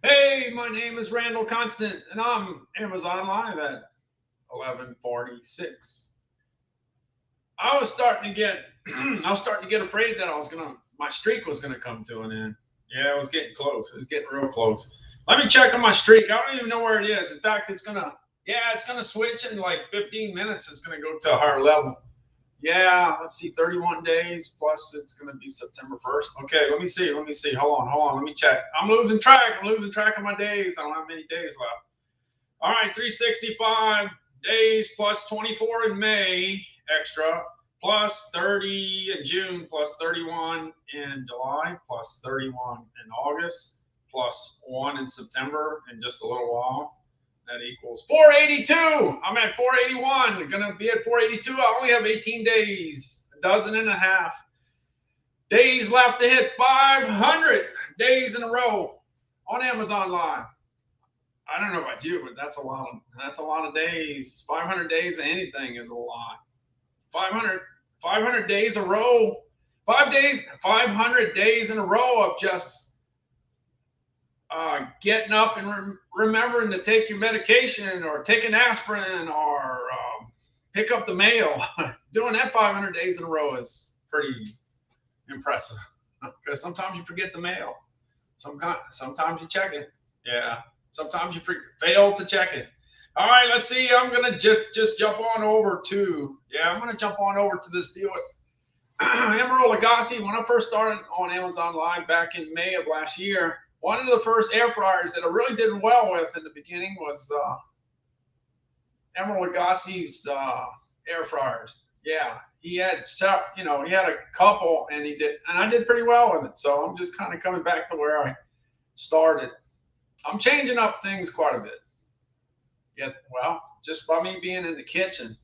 Hey, my name is Randall Constant, and I'm Amazon Live at 11:46. I was starting to get, I was starting to get afraid that my streak was gonna come to an end. Yeah, it was getting close. It was getting real close. Let me check on my streak. I don't even know where it is. In fact, it's gonna switch in like 15 minutes. It's gonna go to a higher level. Yeah, let's see, 31 days plus it's going to be September 1st. Okay, let me see. Hold on. Let me check. I'm losing track. I'm losing track of my days. I don't have many days left. All right, 365 days plus 24 in May extra, plus 30 in June, plus 31 in July, plus 31 in August, plus 1 in September in just a little while. That equals 482. I'm at 481. Gonna be at 482. I only have 18 days, a dozen and a half days left to hit 500 days in a row on Amazon Live. I don't know about you, but that's a lot of days. 500 days of anything is a lot. 500 days a row. 500 days in a row of just getting up and remembering to take your medication or take an aspirin or pick up the mail. Doing that 500 days in a row is pretty impressive because sometimes you forget the mail. Sometimes you check it. Yeah. Sometimes you fail to check it. All right, let's see. I'm going to just jump on over to, I'm going to jump on over to this deal with Habanero Lagasse. When I first started on Amazon Live back in May of last year, one of the first air fryers that I really did well with in the beginning was Habanero Lagasse's air fryers. Yeah, he had a couple, and I did pretty well with it. So I'm just kind of coming back to where I started. I'm changing up things quite a bit. Yeah, well, just by me being in the kitchen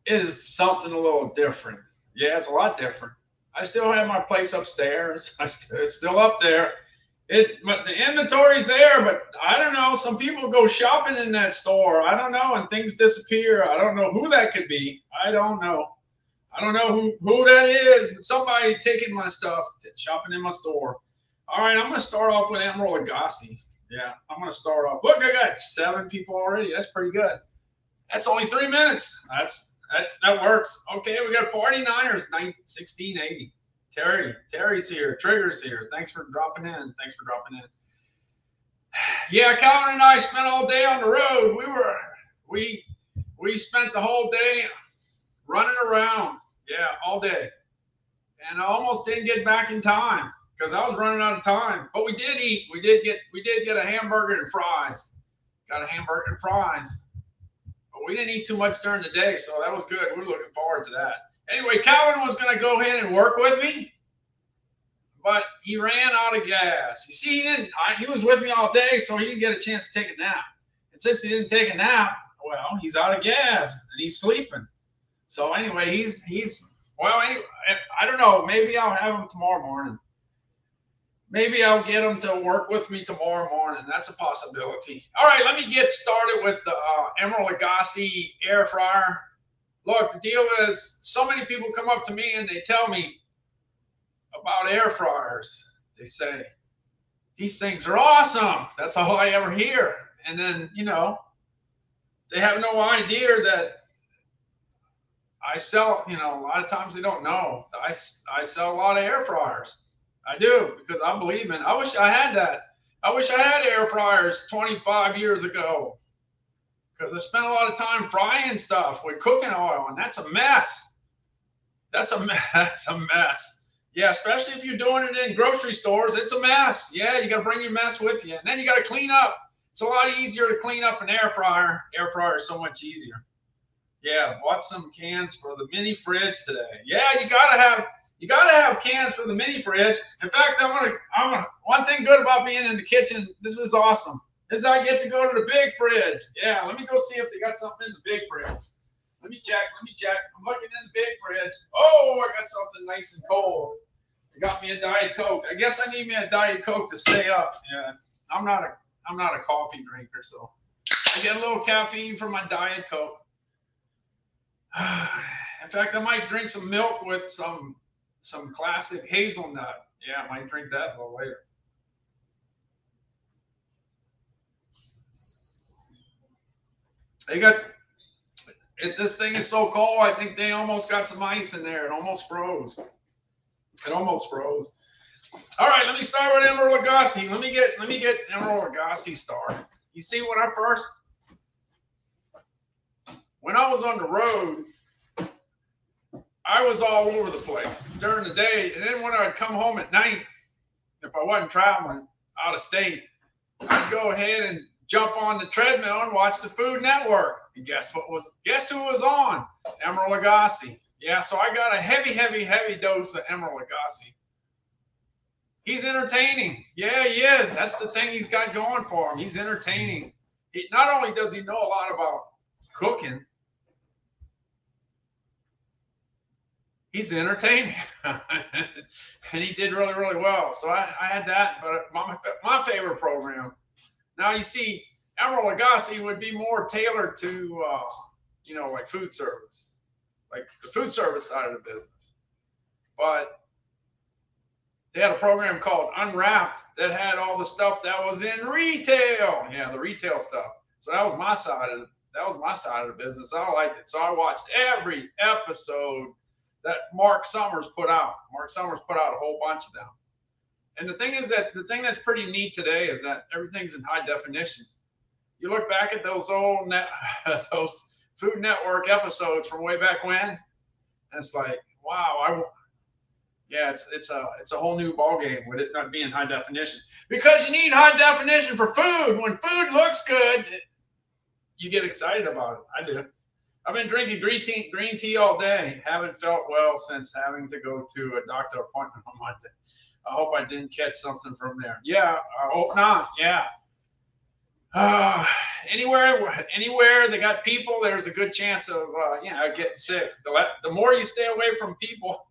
is something a little different. Yeah, it's a lot different. I still have my place upstairs. It's still up there. But the inventory's there, but I don't know. Some people go shopping in that store. I don't know, and things disappear. I don't know who that could be. I don't know. I don't know who that is, but somebody taking my stuff, shopping in my store. All right, I'm going to start off with Habanero Lagasse. Yeah, I'm going to start off. Look, I got 7 people already. That's pretty good. That's only 3 minutes. That works. Okay, we got 49ers, 1680. Terry's here. Trigger's here. Thanks for dropping in. Yeah, Calvin and I spent all day on the road. We spent the whole day running around. Yeah, all day. And I almost didn't get back in time because I was running out of time. But we did eat. We did get a hamburger and fries. Got a hamburger and fries. But we didn't eat too much during the day, so that was good. We're looking forward to that. Anyway, Calvin was going to go ahead and work with me, but he ran out of gas. You see, he was with me all day, so he didn't get a chance to take a nap. And since he didn't take a nap, well, he's out of gas and he's sleeping. So anyway, I don't know. Maybe I'll have him tomorrow morning. Maybe I'll get him to work with me tomorrow morning. That's a possibility. All right, let me get started with the Habanero Lagasse air fryer. Look, the deal is so many people come up to me and they tell me about air fryers. They say, these things are awesome. That's all I ever hear. And then, they have no idea that I sell, a lot of times they don't know. I sell a lot of air fryers. I do, because I believe in it. I wish I had that. I wish I had air fryers 25 years ago, because I spent a lot of time frying stuff with cooking oil, and that's a mess. That's a mess. Yeah, especially if you're doing it in grocery stores, it's a mess. Yeah, you got to bring your mess with you, and then you got to clean up. It's a lot easier to clean up an air fryer. Air fryer is so much easier. Yeah, bought some cans for the mini fridge today. Yeah, you gotta have cans for the mini fridge. In fact, one thing good about being in the kitchen, this is awesome, is I get to go to the big fridge. Yeah, let me go see if they got something in the big fridge. Let me check. I'm looking in the big fridge. Oh, I got something nice and cold. They got me a Diet Coke. I guess I need me a Diet Coke to stay up. Yeah, I'm not a coffee drinker, so I get a little caffeine from my Diet Coke. In fact, I might drink some milk with some classic hazelnut. Yeah, I might drink that a little later. They got this thing is so cold. I think they almost got some ice in there. It almost froze. It almost froze. All right, let me start with Emerald Lagasse. Let me get Emerald Lagasse started. You see, when I was on the road, I was all over the place during the day, and then when I'd come home at night, if I wasn't traveling out of state, I'd go ahead and jump on the treadmill and watch the Food Network. And guess who was on? Emerald Lagasse. Yeah, so I got a heavy dose of Emerald Lagasse. He's entertaining. Yeah, he is. That's the thing he's got going for him. He's entertaining. Not only does he know a lot about cooking, he's entertaining. And he did really well. So I had that, but my favorite program. Now, you see, Emerald Lagasse would be more tailored to, like food service, like the food service side of the business. But they had a program called Unwrapped that had all the stuff that was in retail. Yeah, the retail stuff. So that was my side of the business. I liked it. So I watched every episode that Mark Summers put out. Mark Summers put out a whole bunch of them. And the thing that's pretty neat today is that everything's in high definition. You look back at those old those Food Network episodes from way back when, and it's like, wow, it's a whole new ball game with it not being high definition, because you need high definition for food. When food looks good, you get excited about it. I do. I've been drinking green tea all day. Haven't felt well since having to go to a doctor appointment on Monday. I hope I didn't catch something from there. Yeah, I hope not. Yeah. Anywhere they got people, there's a good chance of getting sick. The more you stay away from people,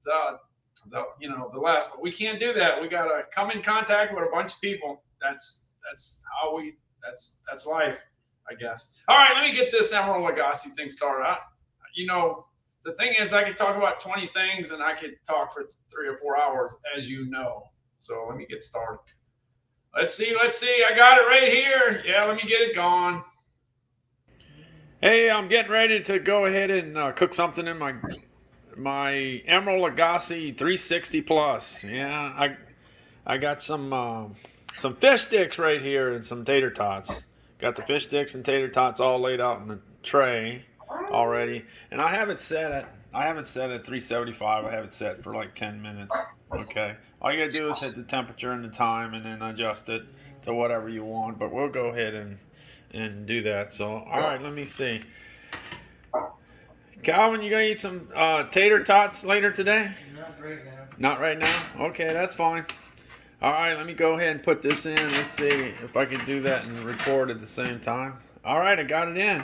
the less. But we can't do that. We gotta come in contact with a bunch of people. That's life, I guess. All right, let me get this Emerald Lagasse thing started out. The thing is, I could talk about 20 things, and I could talk for 3 or 4 hours, as you know. So let me get started. Let's see. I got it right here. Yeah, let me get it going. Hey, I'm getting ready to go ahead and cook something in my Emerald Lagasse 360 Plus. Yeah, I got some fish sticks right here and some tater tots. Got the fish sticks and tater tots all laid out in the tray already, and I have it set at 375. I have it set for like 10 minutes. Okay, all you gotta do is hit the temperature and the time, and then adjust it to whatever you want. But we'll go ahead and do that. So, all right, let me see. Calvin, you gonna eat some tater tots later today? Not right now. Not right now? Okay, that's fine. All right, let me go ahead and put this in. Let's see if I can do that and record at the same time. All right, I got it in.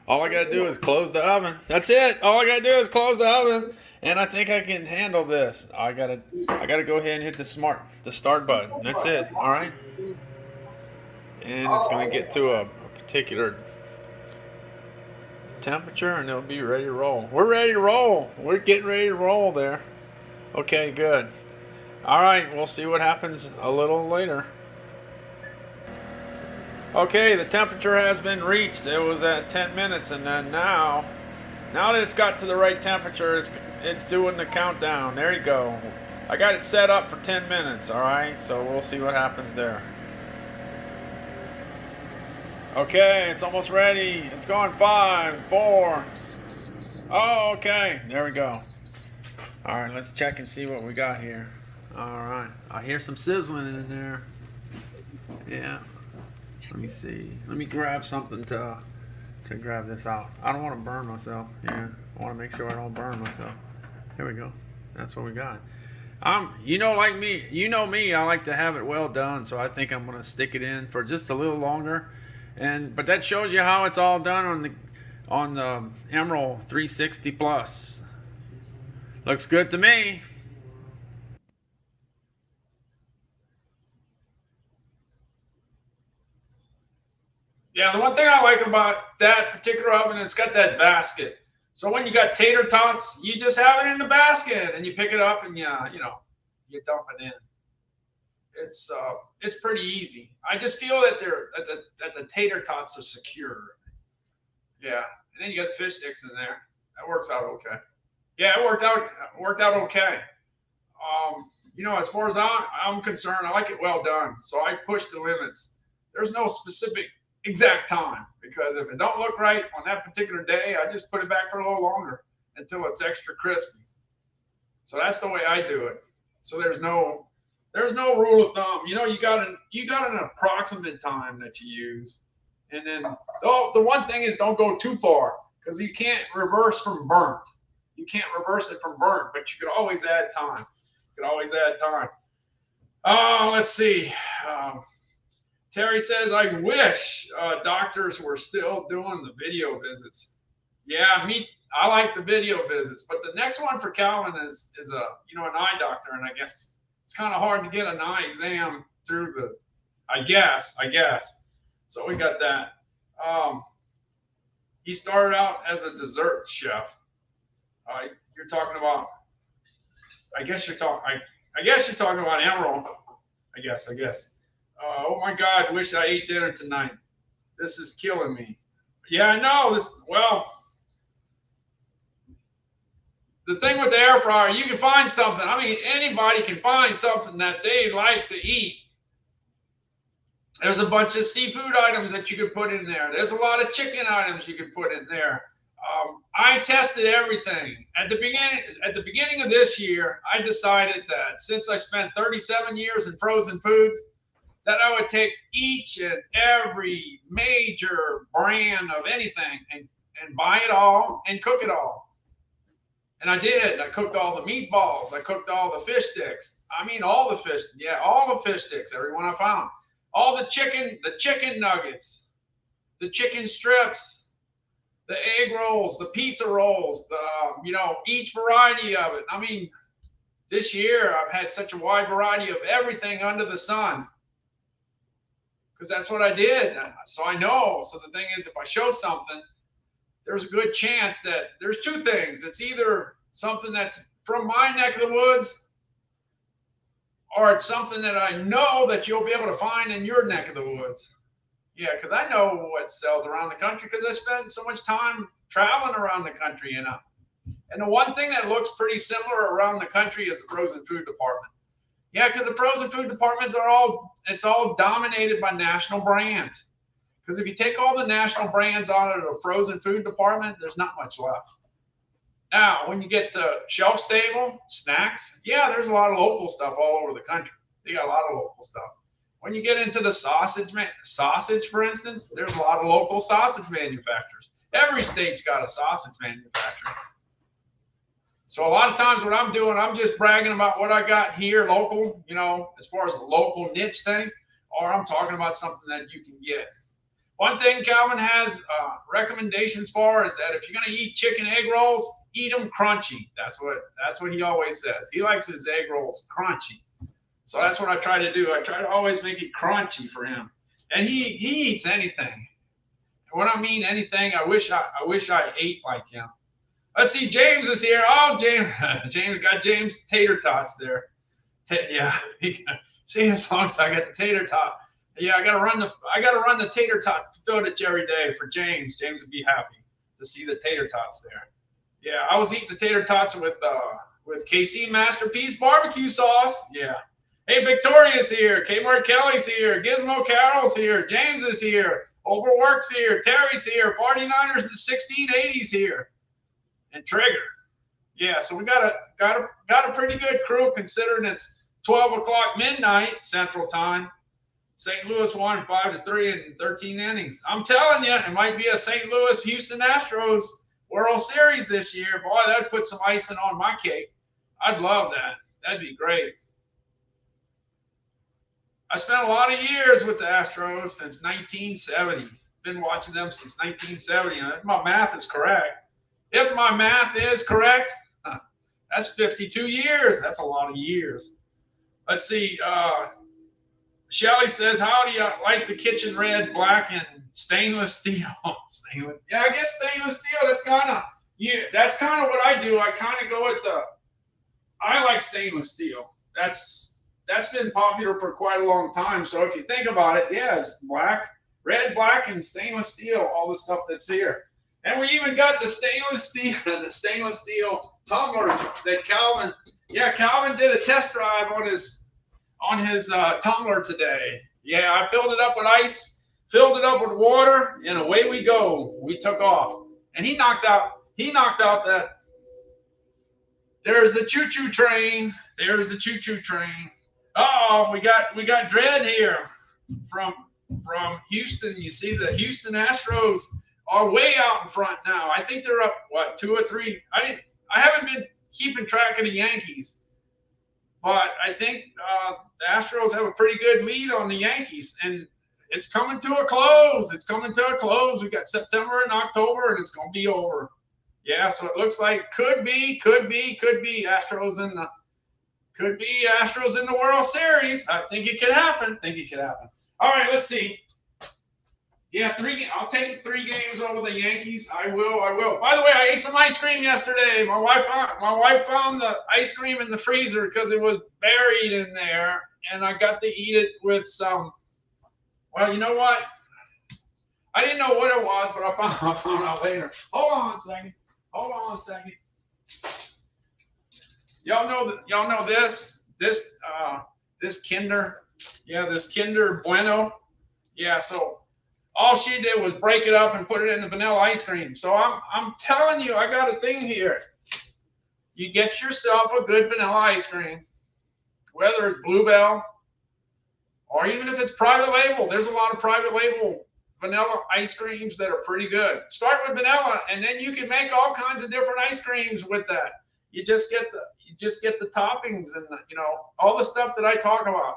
All I got to do is close the oven. That's it. All I got to do is close the oven, and I think I can handle this. I got to go ahead and hit the start button. That's it. All right. And it's going to get to a particular temperature, and it'll be ready to roll. We're ready to roll. We're getting ready to roll there. Okay, good. All right, we'll see what happens a little later. Okay, the temperature has been reached. It was at 10 minutes, and then now that it's got to the right temperature, it's doing the countdown. There you go. I got it set up for 10 minutes, all right? So we'll see what happens there. Okay, it's almost ready. It's going 5, 4. Oh, okay. There we go. All right, let's check and see what we got here. All right. I hear some sizzling in there. Yeah. Let me see. Let me grab something to grab this out. I don't want to burn myself. Yeah. I want to make sure I don't burn myself. Here we go. That's what we got. Like me, I like to have it well done, so I think I'm going to stick it in for just a little longer. But that shows you how it's all done on the Emerald 360 Plus. Looks good to me. Yeah, the one thing I like about that particular oven, it's got that basket. So when you got tater tots, you just have it in the basket and you pick it up and you dump it in. It's pretty easy. I just feel that the tater tots are secure. Yeah, and then you got the fish sticks in there. That works out okay. Yeah, it worked out okay. You know, as far as I'm concerned, I like it well done. So I push the limits. There's no specific exact time because if it don't look right on that particular day, I just put it back for a little longer until it's extra crispy. So that's the way I do it. So there's no rule of thumb. You know, you got an approximate time that you use, and then the one thing is don't go too far because you can't reverse from burnt. You can't reverse it from burnt, but you could always add time. You could always add time. Let's see. Terry says, I wish doctors were still doing the video visits. Yeah, I like the video visits, but the next one for Calvin is an eye doctor, and I guess it's kind of hard to get an eye exam through the, I guess. So we got that. He started out as a dessert chef. You're talking about, I guess you're talking about Emerald. I guess. Oh my God, wish I ate dinner tonight. This is killing me. Yeah, I know this. Well, the thing with the air fryer, you can find something. I mean, anybody can find something that they like to eat. There's a bunch of seafood items that you could put in there. There's a lot of chicken items you could put in there. I tested everything. At the beginning of this year, I decided that since I spent 37 years in frozen foods, that I would take each and every major brand of anything and buy it all and cook it all. And I did. I cooked all the meatballs. I cooked all the fish sticks. I mean, all the fish sticks, every one I found. All the chicken nuggets, the chicken strips, the egg rolls, the pizza rolls, each variety of it. I mean, this year I've had such a wide variety of everything under the sun. Because that's what I did. So I know. So the thing is, if I show something, there's a good chance that there's two things. It's either something that's from my neck of the woods, or it's something that I know that you'll be able to find in your neck of the woods. Yeah, because I know what sells around the country because I spend so much time traveling around the country, you know. And the one thing that looks pretty similar around the country is the frozen food department. Yeah, because the frozen food departments it's all dominated by national brands. Because if you take all the national brands out of the frozen food department, there's not much left. Now, when you get to shelf stable snacks, yeah, there's a lot of local stuff all over the country. They got a lot of local stuff. When you get into the sausage, for instance, there's a lot of local sausage manufacturers. Every state's got a sausage manufacturer. So a lot of times what I'm doing, I'm just bragging about what I got here local, as far as a local niche thing, or I'm talking about something that you can get. One thing Calvin has recommendations for is that if you're going to eat chicken egg rolls, eat them crunchy. That's what he always says. He likes his egg rolls crunchy. So that's what I try to do. I try to always make it crunchy for him. And he eats anything. And when I mean anything, I wish I ate like him. Let's see, James is here. Oh, James tater tots there. Yeah. See, as long as I got the tater tot. Yeah, I gotta run the tater tot footage every day for James. James would be happy to see the tater tots there. Yeah, I was eating the tater tots with KC Masterpiece barbecue sauce. Yeah. Hey, Victoria's here. Kmart Kelly's here. Gizmo Carol's here. James is here. Overwork's here. Terry's here. 49ers and 1680's here. And Trigger. Yeah, so we got a pretty good crew considering it's 12 o'clock midnight Central Time. St. Louis won 5-3 in 13 innings. I'm telling you, it might be a St. Louis Houston Astros World Series this year. Boy, that'd put some icing on my cake. I'd love that. That'd be great. I spent a lot of years with the Astros since 1970. Been watching them since 1970. If my math is correct, that's 52 years. That's a lot of years. Let's see. Shelly says, how do you like the kitchen red, black, and stainless steel? Yeah, I guess stainless steel, that's kind of what I do. I kind of go with I like stainless steel. That's been popular for quite a long time. So if you think about it, yeah, it's red, black, and stainless steel, all the stuff that's here. And we even got the stainless steel tumbler that Calvin. Yeah, Calvin did a test drive on his tumbler today. Yeah, I filled it up with ice, filled it up with water, and away we go. We took off, and he knocked out that. There's the choo-choo train. There's the choo-choo train. Oh, we got Dread here from Houston. You see the Houston Astros are way out in front now. I think they're up what 2 or 3. I haven't been keeping track of the Yankees, but I think the Astros have a pretty good lead on the Yankees, and it's coming to a close. It's coming to a close. We got September and October, and it's going to be over. Yeah, so it looks like could be Astros in the World Series. I think it could happen. All right, let's see. Yeah, I'll take 3 games over the Yankees. I will. By the way, I ate some ice cream yesterday. My wife found the ice cream in the freezer because it was buried in there, and I got to eat it with some. Well, you know what? I didn't know what it was, but I found out later. Hold on a second. Y'all know this Kinder. Yeah, this Kinder Bueno. Yeah, so all she did was break it up and put it in the vanilla ice cream. So I'm telling you, I got a thing here. You get yourself a good vanilla ice cream, whether it's Bluebell or even if it's private label. There's a lot of private label vanilla ice creams that are pretty good. Start with vanilla, and then you can make all kinds of different ice creams with that. You just get the toppings and all the stuff that I talk about.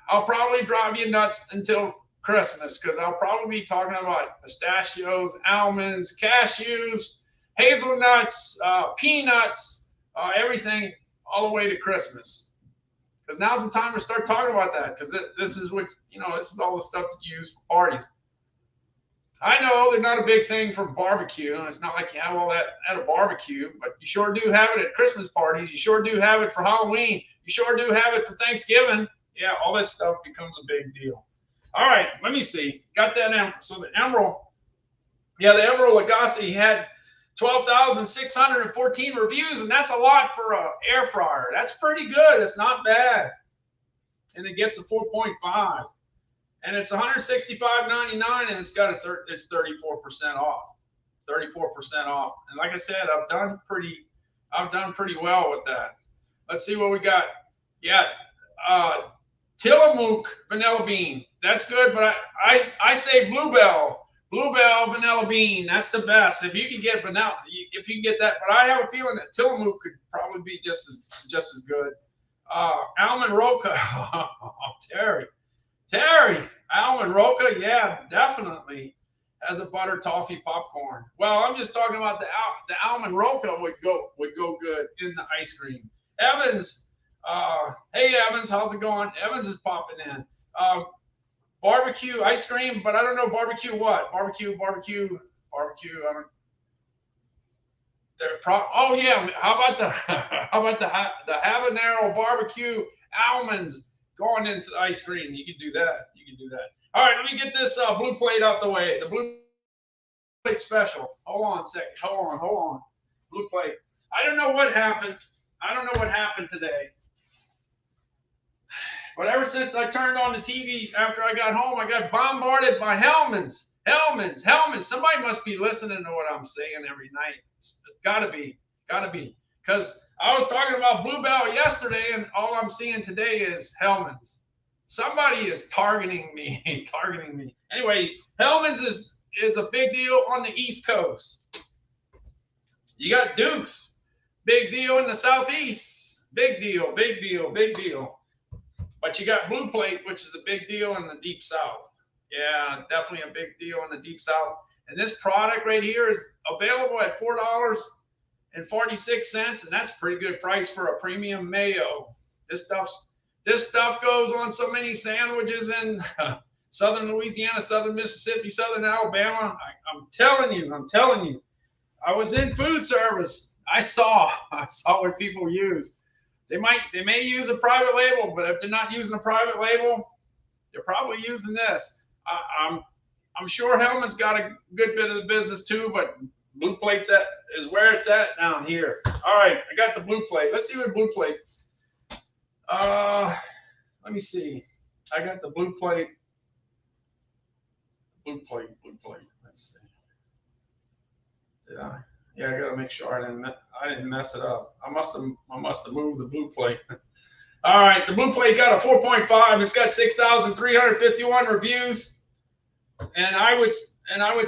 I'll probably drive you nuts until Christmas because I'll probably be talking about pistachios, almonds, cashews, hazelnuts, peanuts, everything all the way to Christmas. Because now's the time to start talking about that because this is what this is all the stuff that you use for parties. I know they're not a big thing for barbecue. It's not like you have all that at a barbecue, but you sure do have it at Christmas parties. You sure do have it for Halloween. You sure do have it for Thanksgiving. Yeah, all this stuff becomes a big deal. All right, let me see. Got that Emerald. So the Emerald, the Emerald Lagasse had 12,614 reviews, and that's a lot for an air fryer. That's pretty good. It's not bad. And it gets a 4.5. And it's $165.99, and it's got it's 34% off. 34% off. And like I said, I've done pretty well with that. Let's see what we got. Yeah, Tillamook vanilla bean. That's good, but I say Bluebell vanilla bean. That's the best. If you can get vanilla, if you can get that, but I have a feeling that Tillamook could probably be just as good. Almond Roca. Terry, almond Roca, yeah, definitely has a butter toffee popcorn. Well, I'm just talking about the almond Roca would go good in the ice cream. Evans, hey Evans, how's it going? Evans is popping in. Barbecue ice cream, but I don't know barbecue what? Barbecue. I don't. Oh yeah, how about the Habanero Barbecue almonds? Going into the ice cream, you can do that. All right, let me get this blue plate out the way. The blue plate special. Hold on a second. Hold on. Blue plate. I don't know what happened. Today. But ever since I turned on the TV after I got home, I got bombarded by Hellmann's. Somebody must be listening to what I'm saying every night. It's gotta be. Because I was talking about Bluebell yesterday, and all I'm seeing today is Hellmann's. Somebody is targeting me. Anyway, Hellmann's is a big deal on the East Coast. You got Duke's, big deal in the Southeast. Big deal. But you got Blue Plate, which is a big deal in the Deep South. Yeah, definitely a big deal in the Deep South. And this product right here is available at $4.46, and that's a pretty good price for a premium mayo. This stuff goes on so many sandwiches in southern Louisiana, southern Mississippi, southern Alabama. I'm telling you. I was in food service. I saw what people use. They may use a private label, but if they're not using a private label, they're probably using this. I'm I'm sure Hellman's got a good bit of the business too, but Blue Plate's is where it's at down here. All right, I got the Blue Plate. Let's see what Blue Plate. Let me see. I got the Blue Plate. Blue Plate. Let's see. Did I? Yeah, I gotta make sure I didn't mess it up. I must have moved the Blue Plate. All right, the Blue Plate got a 4.5. It's got 6,351 reviews, and I would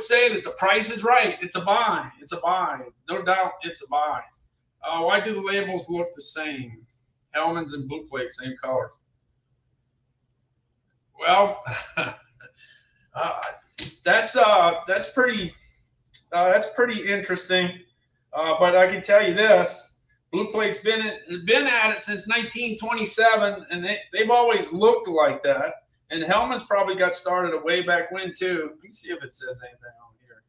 say that the price is right. It's a buy. It's a buy. No doubt, it's a buy. Why do the labels look the same? Hellman's and Blue Plate, same color. Well, that's pretty interesting. But I can tell you this: Blue Plate's been at it since 1927, and they've always looked like that. And Hellman's probably got started way back when too. Let me see if it says anything on here.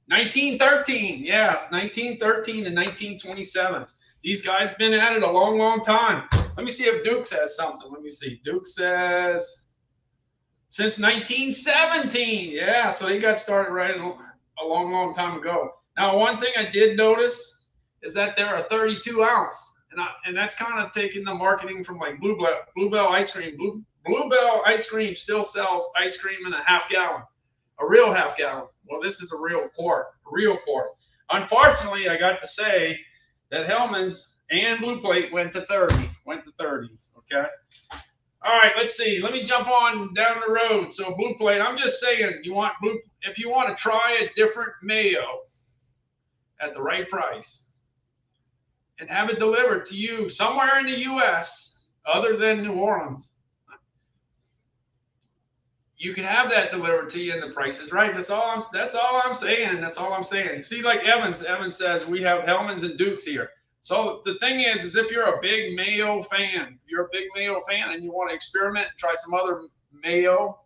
1913, yeah, 1913 and 1927. These guys been at it a long, long time. Let me see if Duke says something. Let me see. Duke says since 1917. Yeah, so they got started right a long, long time ago. Now, one thing I did notice is that they're a 32 ounce. And that's kind of taking the marketing from like Bluebell ice cream. Bluebell ice cream still sells ice cream in a half gallon, a real half gallon. Well, this is a real quart. Unfortunately, I got to say that Hellman's and Blue Plate went to 30. Okay. All right, let's see. Let me jump on down the road. So Blue Plate, I'm just saying, if you want to try a different mayo at the right price, and have it delivered to you somewhere in the U.S. other than New Orleans, you can have that delivered to you, and the price is right. That's all I'm saying. See, like Evans says, we have Hellman's and Dukes here. So the thing is if you're a big mayo fan, and you want to experiment and try some other mayo,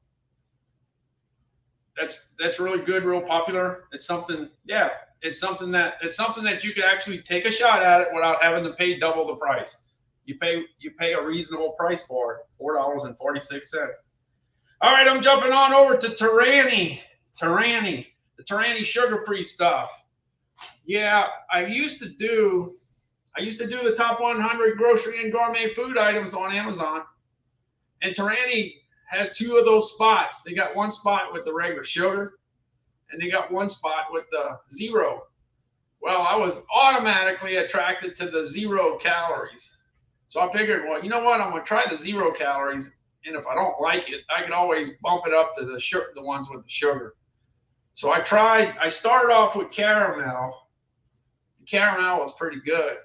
that's really good, real popular. It's something that you could actually take a shot at it without having to pay double the price. You pay a reasonable price for it, $4.46. All right, I'm jumping on over to Tarani, the Tarani sugar-free stuff. Yeah, I used to do the top 100 grocery and gourmet food items on Amazon, and Tarani has two of those spots. They got one spot with the regular sugar, and they got one spot with the zero. Well, I was automatically attracted to the 0 calories. So I figured, well, you know what? I'm going to try the 0 calories. And if I don't like it, I can always bump it up to the ones with the sugar. So I started off with caramel. Caramel was pretty good.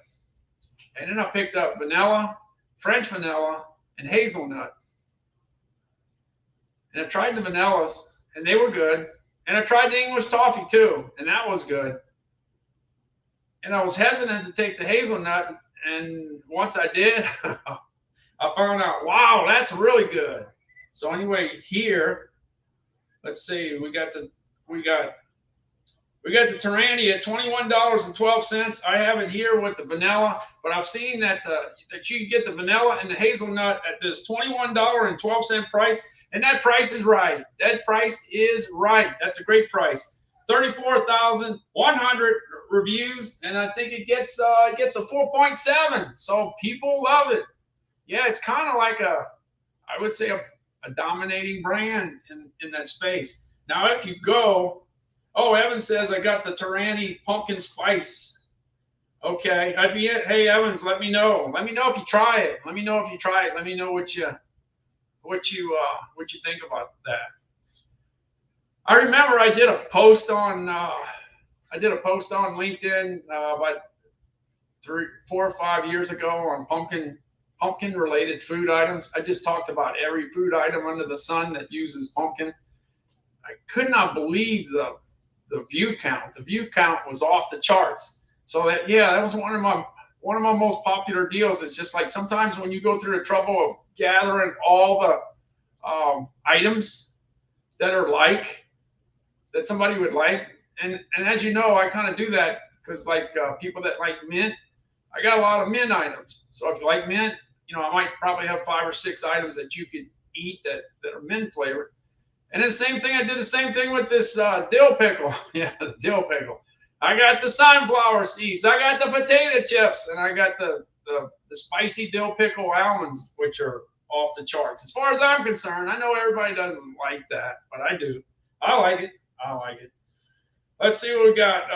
And then I picked up vanilla, French vanilla, and hazelnut. And I tried the vanillas, and they were good. And I tried the English toffee too, and that was good. And I was hesitant to take the hazelnut, and once I did, I found out, wow, that's really good. So anyway, here, let's see, we got the Tarani at $21.12. I have it here with the vanilla, but I've seen that you can get the vanilla and the hazelnut at this $21.12 price. And that price is right. That price is right. That's a great price. 34,100 reviews, and I think it gets a 4.7. So people love it. Yeah, it's kind of like I would say a dominating brand in that space. Now, if you go, Evan says I got the Tarani pumpkin spice. Okay, hey Evans, let me know. Let me know if you try it. Let me know what you think about that. I remember I did a post on LinkedIn about 4 or 5 years ago on pumpkin related food items. I just talked about every food item under the sun that uses pumpkin. I could not believe the view count. The view count was off the charts. So that was one of my most popular deals. It's just like sometimes when you go through the trouble of gathering all the items that somebody would like, and as you know, I kind of do that because people that like mint, I got a lot of mint items. So if you like mint, I might probably have 5 or 6 items that you could eat that are mint flavored. And then the same thing, I did the same thing with this dill pickle. Yeah, the dill pickle. I got the sunflower seeds. I got the potato chips, and I got the spicy dill pickle almonds, which are off the charts. As far as I'm concerned, I know everybody doesn't like that, but I do. I like it. I like it. Let's see what we got.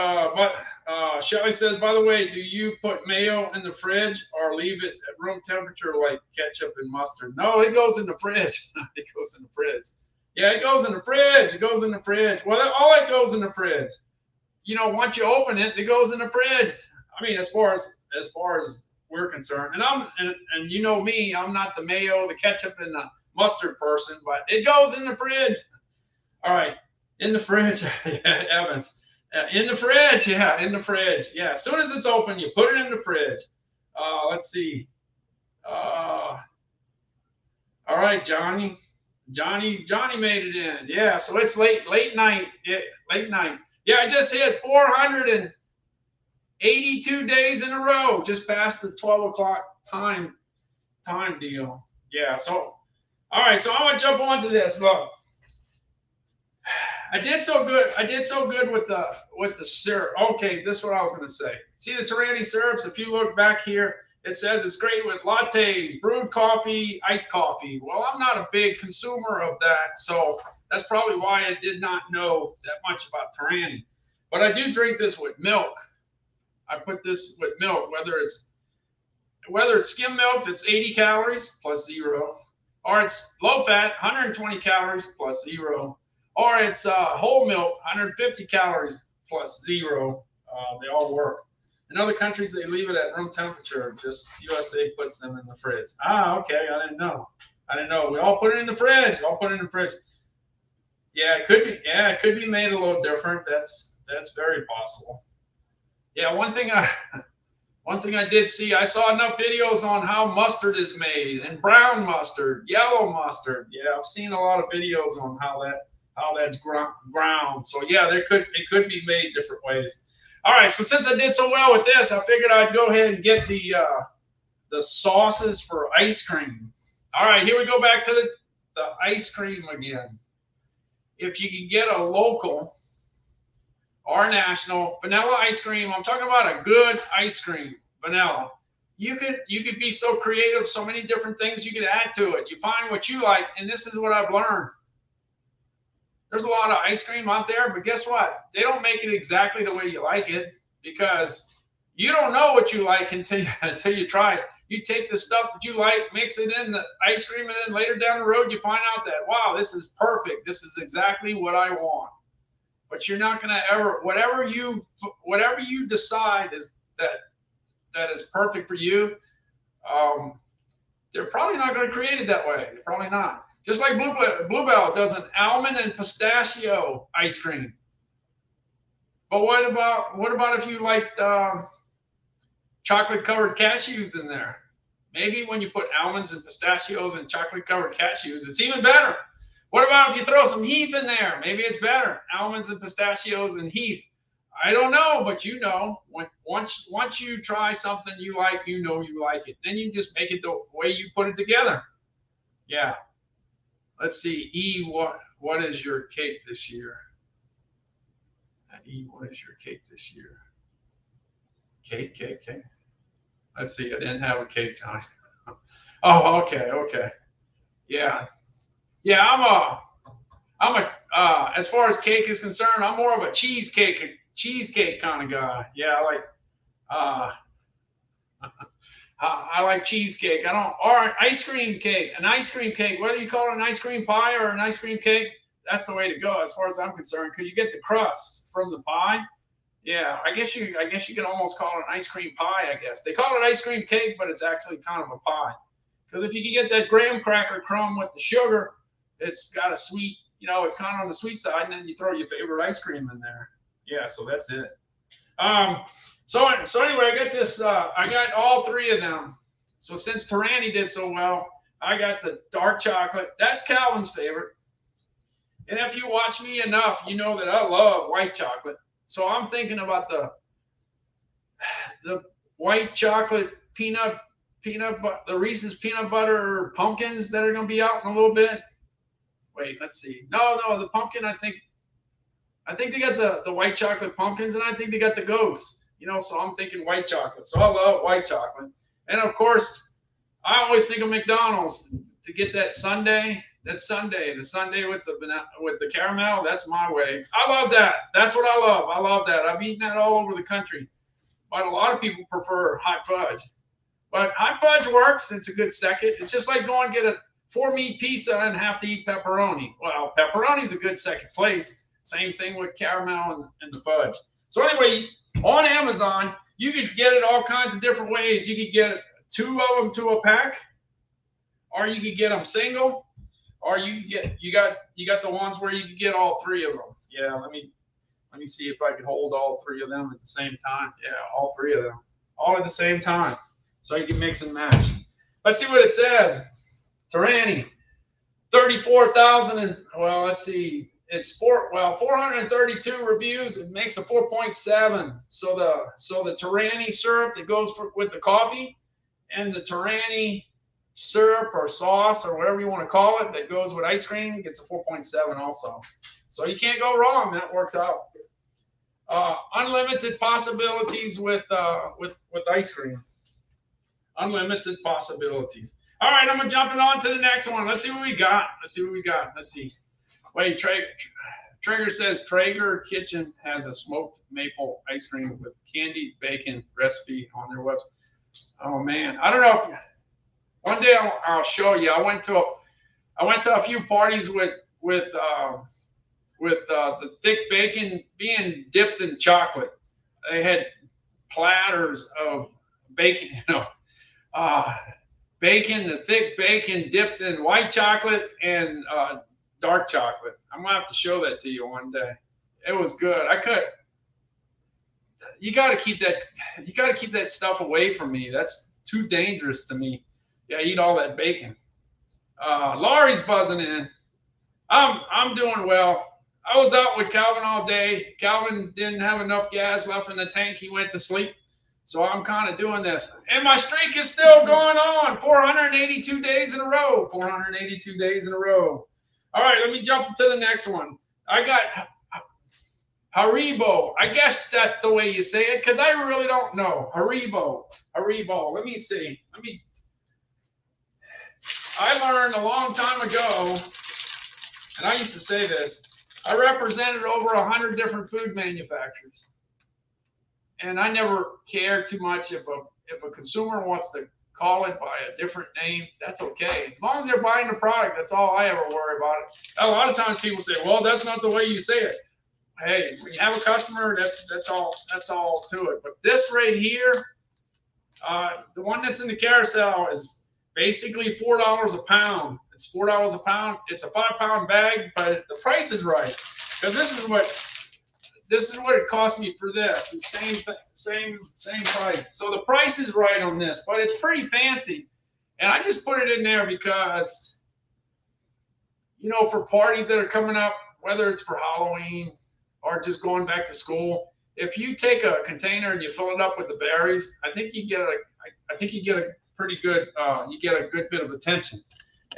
Shelly says, by the way, do you put mayo in the fridge or leave it at room temperature like ketchup and mustard? No, it goes in the fridge. It goes in the fridge. Yeah, it goes in the fridge. It goes in the fridge. Well, all that goes in the fridge. You know, once you open it, it goes in the fridge. I mean, as far as we're concerned, and you know me, I'm not the mayo, the ketchup, and the mustard person, but it goes in the fridge. All right, in the fridge, yeah, Evans. In the fridge, yeah, in the fridge. Yeah, as soon as it's open, you put it in the fridge. Let's see. All right, Johnny made it in. Yeah, so it's late night. Yeah, late night. Yeah, I just hit 482 days in a row, just past the 12 o'clock time deal. Yeah, so all right, so I'm gonna jump onto this. Look, I did so good with the syrup. Okay, this is what I was gonna say. See the Tarani syrups? If you look back here, it says it's great with lattes, brewed coffee, iced coffee. Well, I'm not a big consumer of that, so that's probably why I did not know that much about Tarani. But I do drink this with milk. I put this with milk, whether it's skim milk that's 80 calories plus 0, or it's low fat, 120 calories plus 0, or it's whole milk, 150 calories plus 0. They all work. In other countries, they leave it at room temperature. Just USA puts them in the fridge. Ah, okay. I didn't know. We all put it in the fridge. Yeah, it could be. Yeah, it could be made a little different. That's very possible. Yeah, one thing I did see, I saw enough videos on how mustard is made, and brown mustard, yellow mustard. Yeah, I've seen a lot of videos on how that's ground. So yeah, it could be made different ways. All right, so since I did so well with this, I figured I'd go ahead and get the sauces for ice cream. All right, here we go back to the ice cream again. If you can get a local or national vanilla ice cream, I'm talking about a good ice cream, vanilla. You could be so creative, so many different things you could add to it. You find what you like, and this is what I've learned. There's a lot of ice cream out there, but guess what? They don't make it exactly the way you like it, because you don't know what you like until you try it. You take the stuff that you like, mix it in the ice cream, and then later down the road you find out that, wow, this is perfect. This is exactly what I want. But you're not going to ever, whatever you decide is that is perfect for you, they're probably not going to create it that way. They're probably not. Just like Bluebell does an almond and pistachio ice cream. But what about if you liked chocolate covered cashews in there? Maybe when you put almonds and pistachios and chocolate covered cashews, it's even better. What about if you throw some Heath in there? Maybe it's better. Almonds and pistachios and Heath. I don't know, but you know, once you try something you like, you know you like it. Then you just make it the way you put it together. Yeah. Let's see. E, what is your cake this year? E, what is your cake this year? Cake. Let's see. I didn't have a cake, John. Oh, okay. Yeah. I'm a as far as cake is concerned, I'm more of a cheesecake kind of guy. Yeah, I like cheesecake. Or ice cream cake, whether you call it an ice cream pie or an ice cream cake, that's the way to go as far as I'm concerned, because you get the crust from the pie. Yeah, I guess you can almost call it an ice cream pie, I guess. They call it ice cream cake, but it's actually kind of a pie. Because if you can get that graham cracker crumb with the sugar, it's got a sweet, it's kind of on the sweet side, and then you throw your favorite ice cream in there. Yeah, so that's it. So anyway, I got this. I got all three of them. So since Tarani did so well, I got the dark chocolate. That's Calvin's favorite. And if you watch me enough, you know that I love white chocolate. So I'm thinking about the white chocolate the Reese's peanut butter pumpkins that are going to be out in a little bit. Wait, let's see. No, the pumpkin. I think they got the white chocolate pumpkins, and I think they got the ghosts. You know, so I'm thinking white chocolate. So I love white chocolate. And of course, I always think of McDonald's to get that sundae. That sundae, the sundae with the caramel. That's my way. I love that. That's what I love. I love that. I've eaten that all over the country. But a lot of people prefer hot fudge. But hot fudge works. It's a good second. It's just like going get a 4-meat pizza and have to eat pepperoni. Well, pepperoni's a good second place. Same thing with caramel and the fudge. So anyway, on Amazon, you could get it all kinds of different ways. You could get 2 of them to a pack, or you could get them single, or you got the ones where you can get all 3 of them. Yeah, let me see if I can hold all 3 of them at the same time. Yeah, all 3 of them, all at the same time, so you can mix and match. Let's see what it says. Tarani, 34,000 and well, let's see. It's 432 reviews. It makes a 4.7. So the Tarani syrup that goes with the coffee, and the Tarani syrup or sauce or whatever you want to call it that goes with ice cream gets a 4.7 also. So you can't go wrong. That works out. Unlimited possibilities with ice cream. Unlimited possibilities. All right, I'm jumping on to the next one. Let's see what we got. Let's see. Wait, Traeger says Traeger Kitchen has a smoked maple ice cream with candied bacon recipe on their website. Oh man, I don't know if one day I'll show you. I went to a few parties with the thick bacon being dipped in chocolate. They had platters of bacon, bacon, the thick bacon dipped in white chocolate and dark chocolate. I'm gonna have to show that to you one day. It was good. You gotta keep that stuff away from me. That's too dangerous to me. Yeah, eat all that bacon. Laurie's buzzing in. I'm doing well. I was out with Calvin all day. Calvin didn't have enough gas left in the tank. He went to sleep. So I'm kind of doing this. And my streak is still going on. 482 days in a row. 482 days in a row. All right, let me jump to the next one. I got Haribo. I guess that's the way you say it, because I really don't know. Haribo. Let me see. I learned a long time ago, and I used to say this, I represented over 100 different food manufacturers. And I never cared too much if a consumer wants to call it by a different name, that's okay. As long as they're buying the product, that's all I ever worry about. A lot of times people say, well, that's not the way you say it. Hey, when you have a customer, that's all to it. But this right here, the one that's in the carousel is basically $4 a pound. It's $4 a pound. It's a 5-pound bag, but the price is right. Because this is what it cost me for this. It's same price. So the price is right on this, but it's pretty fancy. And I just put it in there because, for parties that are coming up, whether it's for Halloween or just going back to school, if you take a container and you fill it up with the berries, I think you get a pretty good, you get a good bit of attention.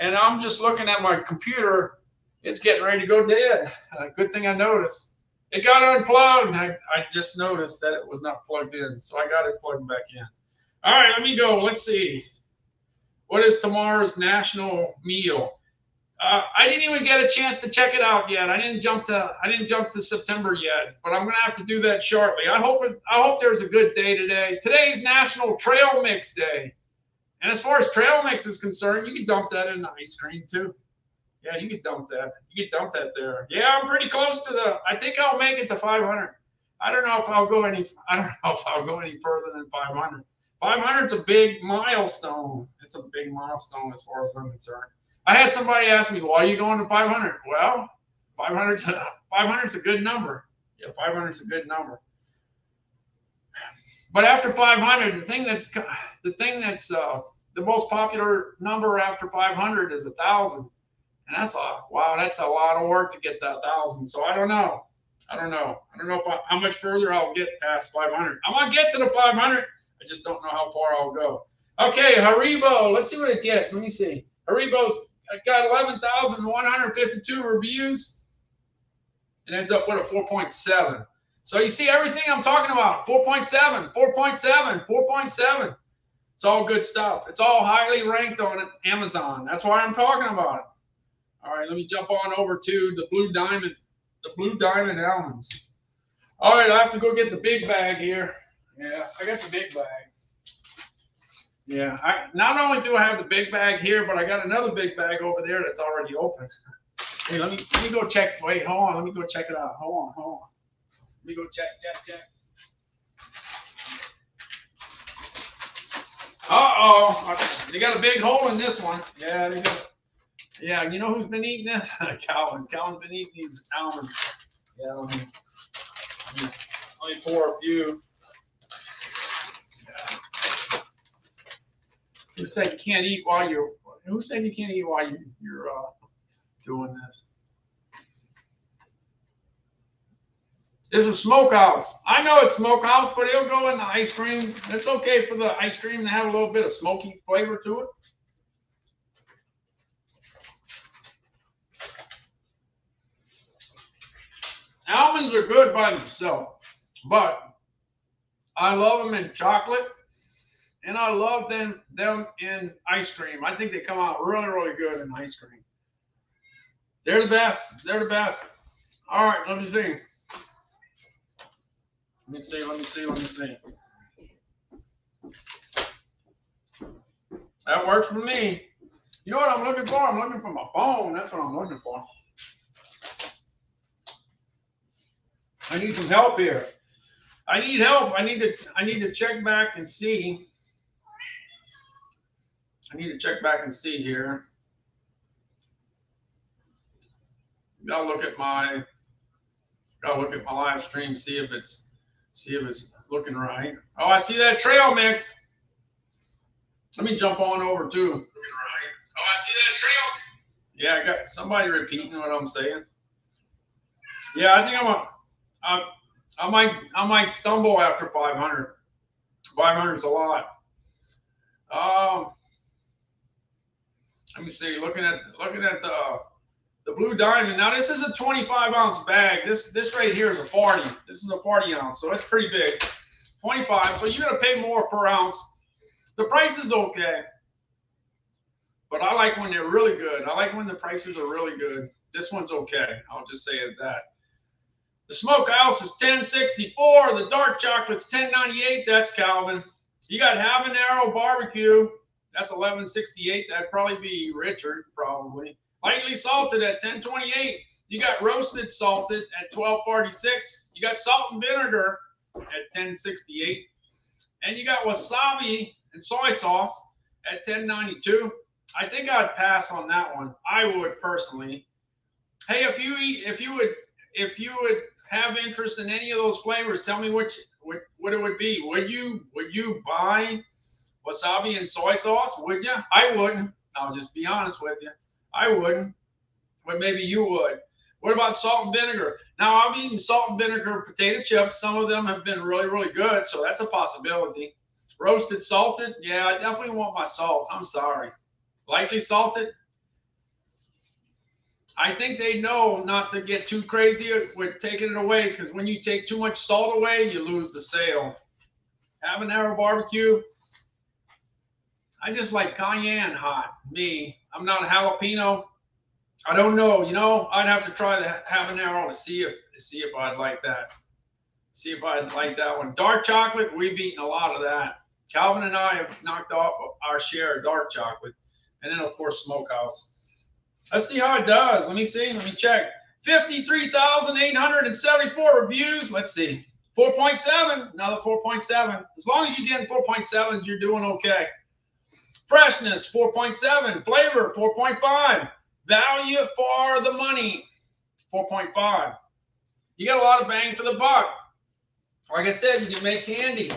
And I'm just looking at my computer. It's getting ready to go dead. Good thing I noticed. It got unplugged. I just noticed that it was not plugged in, so I got it plugged back in. All right, let me go. Let's see. What is tomorrow's national meal? I didn't even get a chance to check it out yet. I didn't jump to September yet, but I'm gonna have to do that shortly. I hope there's a good day today. Today's National Trail Mix Day, and as far as trail mix is concerned, you can dump that in the ice cream too. Yeah, you can dump that. You can dump that there. Yeah, I'm pretty close to I think I'll make it to 500. I don't know if I'll go any further than 500. 500's a big milestone. It's a big milestone as far as I'm concerned. I had somebody ask me, why are you going to 500? Well, 500's a good number. Yeah, 500's a good number. But after 500, the thing that's the most popular number after 500 is 1,000. And that's a lot of work to get to 1,000. So I don't know how much further I'll get past 500. I'm gonna get to the 500. I just don't know how far I'll go. Okay, Haribo. Let's see what it gets. Let me see. Haribo's It got 11,152 reviews. It ends up with a 4.7. So you see everything I'm talking about. 4.7, 4.7, 4.7. It's all good stuff. It's all highly ranked on Amazon. That's why I'm talking about it. All right, let me jump on over to the Blue Diamond almonds. All right, I have to go get the big bag here. Yeah, I got the big bag. Yeah, not only do I have the big bag here, but I got another big bag over there that's already open. Hey, let me go check. Wait, hold on. Let me go check it out. Hold on. Let me go check. Uh-oh. They got a big hole in this one. Yeah, they got. Yeah, you know who's been eating this? Calvin. Calvin's been eating these almonds. Yeah, let me pour a few. Yeah. Who said you can't eat while you're? Who said you can't eat while you're doing this? This is smokehouse. I know it's smokehouse, but it'll go in the ice cream. It's okay for the ice cream to have a little bit of smoky flavor to it. Almonds are good by themselves, but I love them in chocolate, and I love them in ice cream. I think they come out really, really good in ice cream. They're the best. They're the best. All right, let me see. Let me see. That works for me. You know what I'm looking for? I'm looking for my phone. That's what I'm looking for. I need some help here. I need help. I need to check back and see. I need to check back and see here. Gotta look at my live stream, see if it's looking right. Oh, I see that trail mix. Let me jump on over too. Looking right. Oh, I see that trail. Yeah, I got somebody repeating what I'm saying. Yeah, I think I might stumble after 500. 500's a lot. Let me see. Looking at the Blue Diamond. Now this is a 25-ounce bag. This right here is a 40. This is a 40 ounce, so it's pretty big. 25. So you're gonna pay more per ounce. The price is okay, but I like when they're really good. I like when the prices are really good. This one's okay. I'll just say it that. The smokehouse is $10.64. The dark chocolate's $10.98. That's Calvin. You got Habanero Barbecue. That's $11.68. That'd probably be Richard, probably. Lightly salted at $10.28. You got roasted salted at $12.46. You got salt and vinegar at $10.68. And you got wasabi and soy sauce at $10.92. I think I'd pass on that one. I would personally. Hey, if you would have interest in any of those flavors, tell me what it would be. Would you buy wasabi and soy sauce? Would you? I wouldn't. I'll just be honest with you. I wouldn't, but maybe you would. What about salt and vinegar? Now, I've eaten salt and vinegar potato chips. Some of them have been really, really good, so that's a possibility. Roasted salted, yeah, I definitely want my salt. I'm sorry. Lightly salted, I think they know not to get too crazy with taking it away, because when you take too much salt away, you lose the sale. Habanero Barbecue, I just like cayenne hot. Me, I'm not a jalapeno. I don't know. You know, I'd have to try the habanero to see if I'd like that. See if I'd like that one. Dark chocolate, we've eaten a lot of that. Calvin and I have knocked off our share of dark chocolate, and then of course smokehouse. Let's see how it does. Let me see. Let me check. 53,874 reviews. Let's see. 4.7. Another 4.7. As long as you're getting 4.7, you're doing okay. Freshness, 4.7. Flavor, 4.5. Value for the money, 4.5. You got a lot of bang for the buck. Like I said, you can make candy.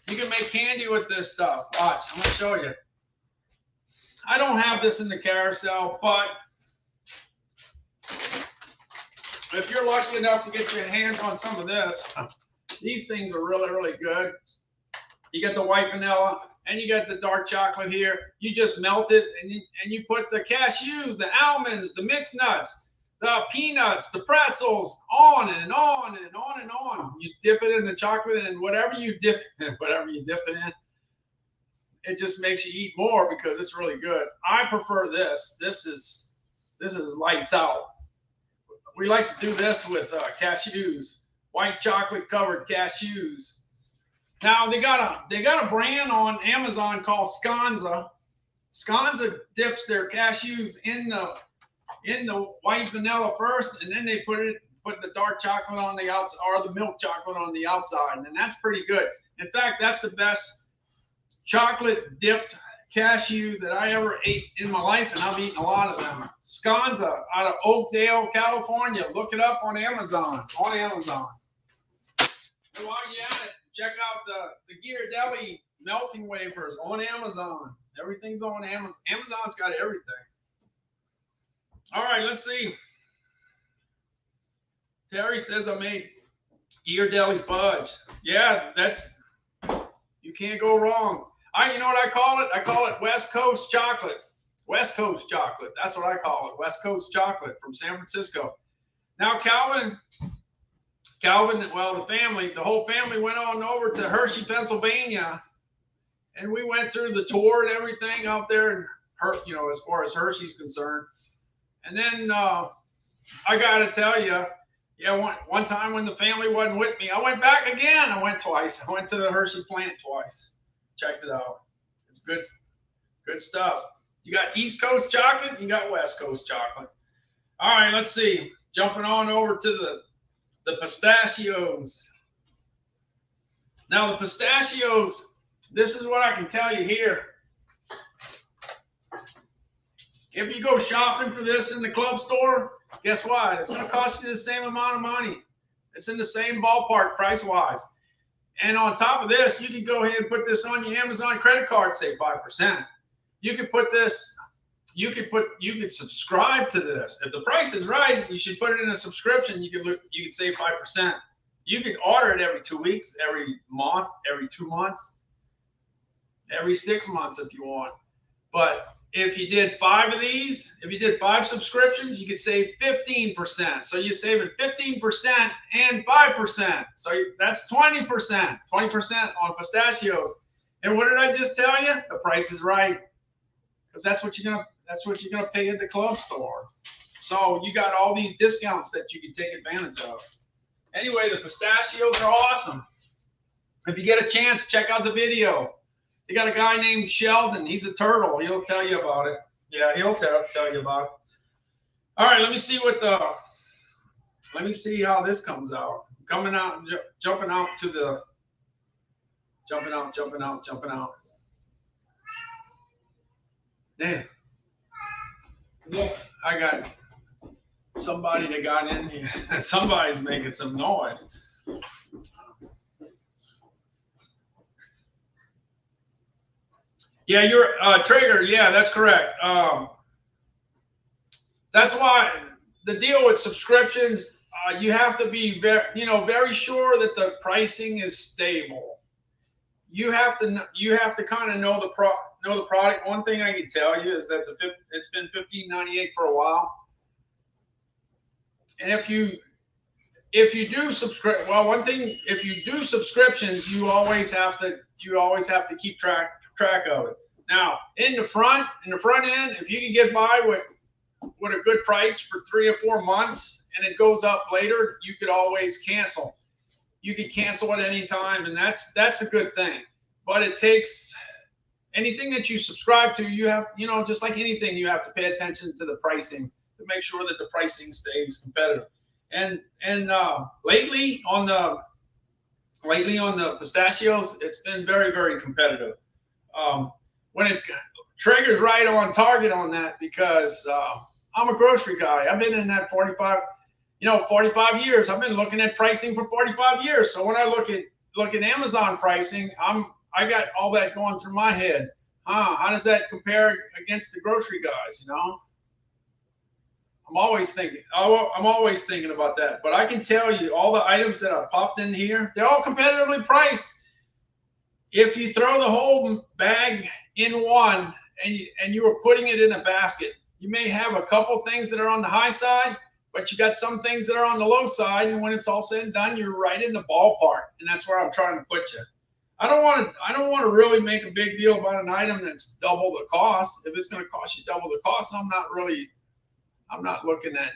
You can make candy with this stuff. Watch, I'm going to show you. I don't have this in the carousel, but if you're lucky enough to get your hands on some of this, these things are really, really good. You get the white vanilla. and you got the dark chocolate here. You just melt it, and you put the cashews, the almonds, the mixed nuts, the peanuts, the pretzels, on and on and on and on. You dip it in the chocolate, and whatever you dip it in, it just makes you eat more because it's really good. I prefer this. This is lights out. We like to do this with cashews, white chocolate covered cashews. Now they got a brand on Amazon called Sconza. Sconza dips their cashews in the white vanilla first, and then they put the dark chocolate on the outside, or the milk chocolate on the outside, and that's pretty good. In fact, that's the best chocolate dipped cashew that I ever ate in my life, and I've eaten a lot of them. Sconza out of Oakdale, California. Look it up on Amazon. And while you're at it, check out the Ghirardelli melting wafers on Amazon. Everything's on Amazon. Amazon's got everything. All right, let's see. Terry says I made Ghirardelli fudge. Yeah, you can't go wrong. You know what I call it? I call it West Coast chocolate. West Coast chocolate. That's what I call it. West Coast chocolate from San Francisco. Now, Calvin, well, the whole family went on over to Hershey, Pennsylvania, and we went through the tour and everything out there, and as far as Hershey's concerned. And then I got to tell you, yeah, one time when the family wasn't with me, I went back again. I went twice. I went to the Hershey plant twice. Checked it out. It's good stuff. You got East Coast chocolate, you got West Coast chocolate. All right, let's see. Jumping on over to the pistachios. Now the pistachios, this is what I can tell you here. If you go shopping for this in the club store, guess what? It's going to cost you the same amount of money. It's in the same ballpark price-wise. And on top of this, you can go ahead and put this on your Amazon credit card, say 5%. You could put this, you could subscribe to this. If the price is right, you should put it in a subscription. You could save 5%. You can order it every 2 weeks, every month, every 2 months, every 6 months if you want. But if you did 5 of these, if you did 5 subscriptions, you could save 15%. So you're saving 15% and 5%. So that's 20%. 20% on pistachios. And what did I just tell you? The price is right, because that's what you're gonna pay at the club store. So you got all these discounts that you can take advantage of. Anyway, the pistachios are awesome. If you get a chance, check out the video. They got a guy named Sheldon. He's a turtle. He'll tell you about it. Yeah, he'll tell you about it. All right, let me see how this comes out. Jumping out. Damn. Yeah, I got somebody that got in here. Somebody's making some noise. Yeah, you're Traeger. Yeah, that's correct. That's why the deal with subscriptions, you have to be very sure that the pricing is stable. You have to kind of know the product. One thing I can tell you is that it's been $15.98 for a while. And if you do subscribe, well, one thing, if you do subscriptions, you always have to keep track of it. Now, in the front end, if you can get by with a good price for 3 or 4 months and it goes up later, you could always cancel. You can cancel at any time, and that's a good thing. But it takes anything that you subscribe to, you have, just like anything, you have to pay attention to the pricing to make sure that the pricing stays competitive. And lately on the pistachios, it's been very, very competitive. Traeger's right on target on that, because I'm a grocery guy. I've been in that 45 years. I've been looking at pricing for 45 years. So when I look at Amazon pricing, I got all that going through my head. How does that compare against the grocery guys? I'm always thinking about that. But I can tell you, all the items that I popped in here, they're all competitively priced. if you throw the whole bag in one and you were putting it in a basket, you may have a couple things that are on the high side, but you got some things that are on the low side. And when it's all said and done, you're right in the ballpark. And that's where I'm trying to put you. I don't want to really make a big deal about an item that's double the cost. If it's going to cost you double the cost, I'm not looking at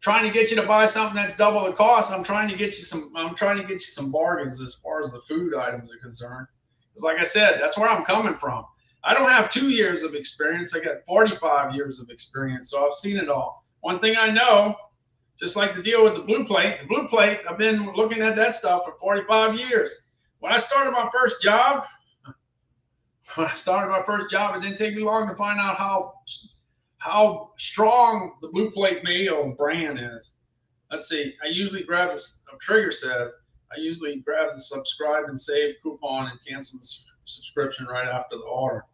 trying to get you to buy something that's double the cost. I'm trying to get you some bargains as far as the food items are concerned. Because like I said, that's where I'm coming from. I don't have 2 years of experience. I got 45 years of experience, so I've seen it all. One thing I know, just like the deal with the blue plate, I've been looking at that stuff for 45 years. When I started my first job, it didn't take me long to find out how strong the blue plate mayo brand is. Let's see. I usually grab this. Trigger says I usually grab the subscribe and save coupon and cancel the subscription right after the order.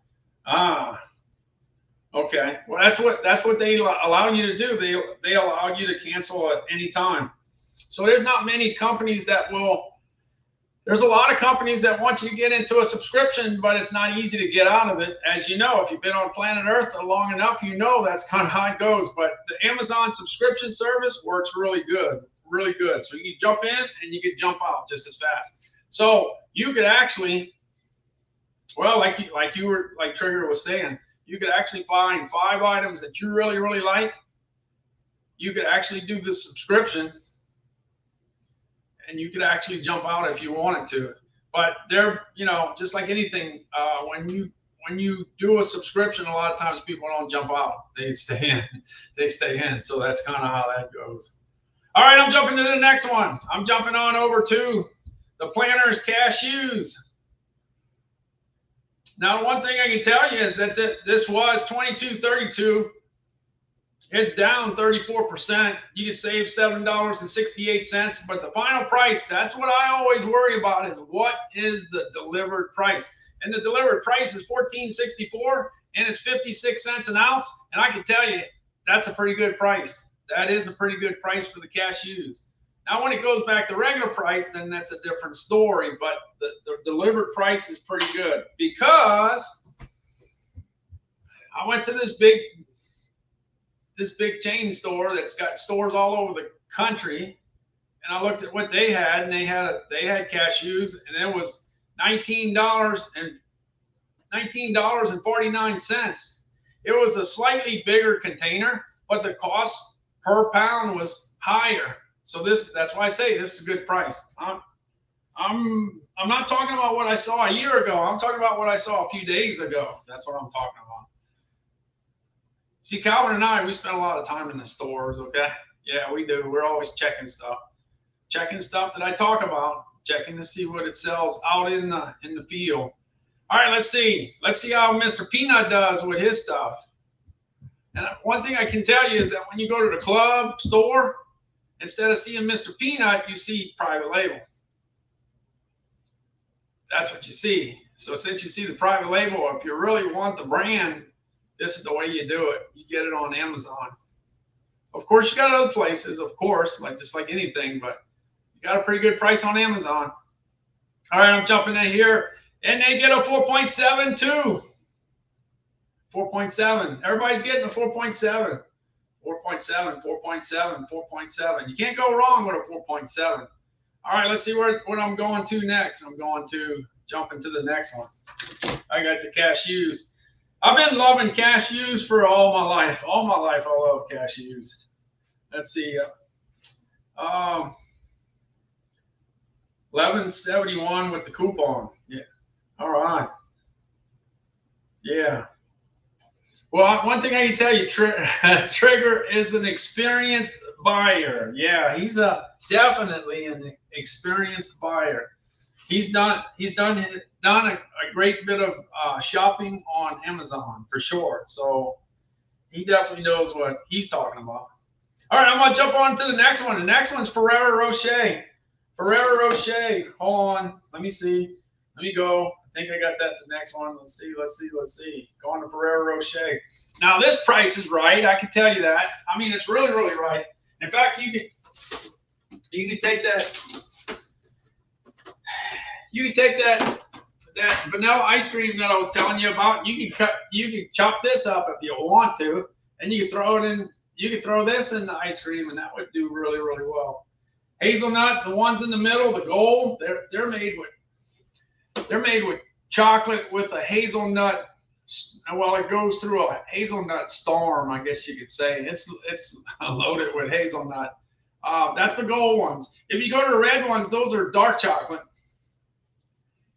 Okay. Well, that's what they allow you to do. They allow you to cancel at any time. So there's not many companies that will. There's a lot of companies that want you to get into a subscription, but it's not easy to get out of it. As you know, if you've been on planet Earth long enough, you know that's kind of how it goes. But the Amazon subscription service works really good, really good. So you can jump in and you can jump out just as fast. So you could actually, well, like Trigger was saying, you could actually find 5 items that you really, really like. You could actually do the subscription. And you could actually jump out if you wanted to, but they're, just like anything, when you do a subscription, a lot of times people don't jump out; they stay in. So that's kind of how that goes. All right, I'm jumping to the next one. I'm jumping on over to the Planters Cashews. Now, one thing I can tell you is that this was $22.32. It's down 34%. You can save $7.68, but the final price, that's what I always worry about, is what is the delivered price. And the delivered price is $14.64, and it's 56 cents an ounce. And I can tell you, that's a pretty good price. That is a pretty good price for the cashews. Now, when it goes back to regular price, then that's a different story. But the delivered price is pretty good, because I went to this big chain store that's got stores all over the country, and I looked at what they had, and they had cashews, and it was $19.49. It was a slightly bigger container, but the cost per pound was higher. So that's why I say this is a good price. I'm not talking about what I saw a year ago. I'm talking about what I saw a few days ago. That's what I'm talking about. See, Calvin and I, we spend a lot of time in the stores, okay? Yeah, we do. We're always checking stuff that I talk about, checking to see what it sells out in the field. All right, let's see how Mr. Peanut does with his stuff. And one thing I can tell you is that when you go to the club store, instead of seeing Mr. Peanut, you see private label. That's what you see. So since you see the private label, if you really want the brand, this is the way you do it. You get it on Amazon. Of course, you got other places, of course, just like anything, but you got a pretty good price on Amazon. All right, I'm jumping in here, and they get a 4.7 too. 4.7. Everybody's getting a 4.7. 4.7, 4.7, 4.7. You can't go wrong with a 4.7. All right, let's see what I'm going to next. I'm going to jump into the next one. I got the cashews. I've been loving cashews for all my life. All my life, I love cashews. Let's see. $11.71 with the coupon. Yeah. All right. Yeah. Well, one thing I can tell you, Trigger is an experienced buyer. Yeah, he's definitely an experienced buyer. He's done a great bit of shopping on Amazon for sure. So he definitely knows what he's talking about. All right, I'm gonna jump on to the next one. The next one's Ferrero Rocher. Ferrero Rocher. Hold on. Let me see. Let me go. I think I got that. The next one. Let's see. Going to Ferrero Rocher. Now this price is right. I can tell you that. I mean, it's really, really right. In fact, you can take that. You can take that vanilla ice cream that I was telling you about. You can chop this up if you want to, and you can throw it in. You can throw this in the ice cream, and that would do really, really well. Hazelnut, the ones in the middle, the gold, they're made with chocolate with a hazelnut. Well, it goes through a hazelnut storm, I guess you could say. It's loaded with hazelnut. That's the gold ones. If you go to the red ones, those are dark chocolate.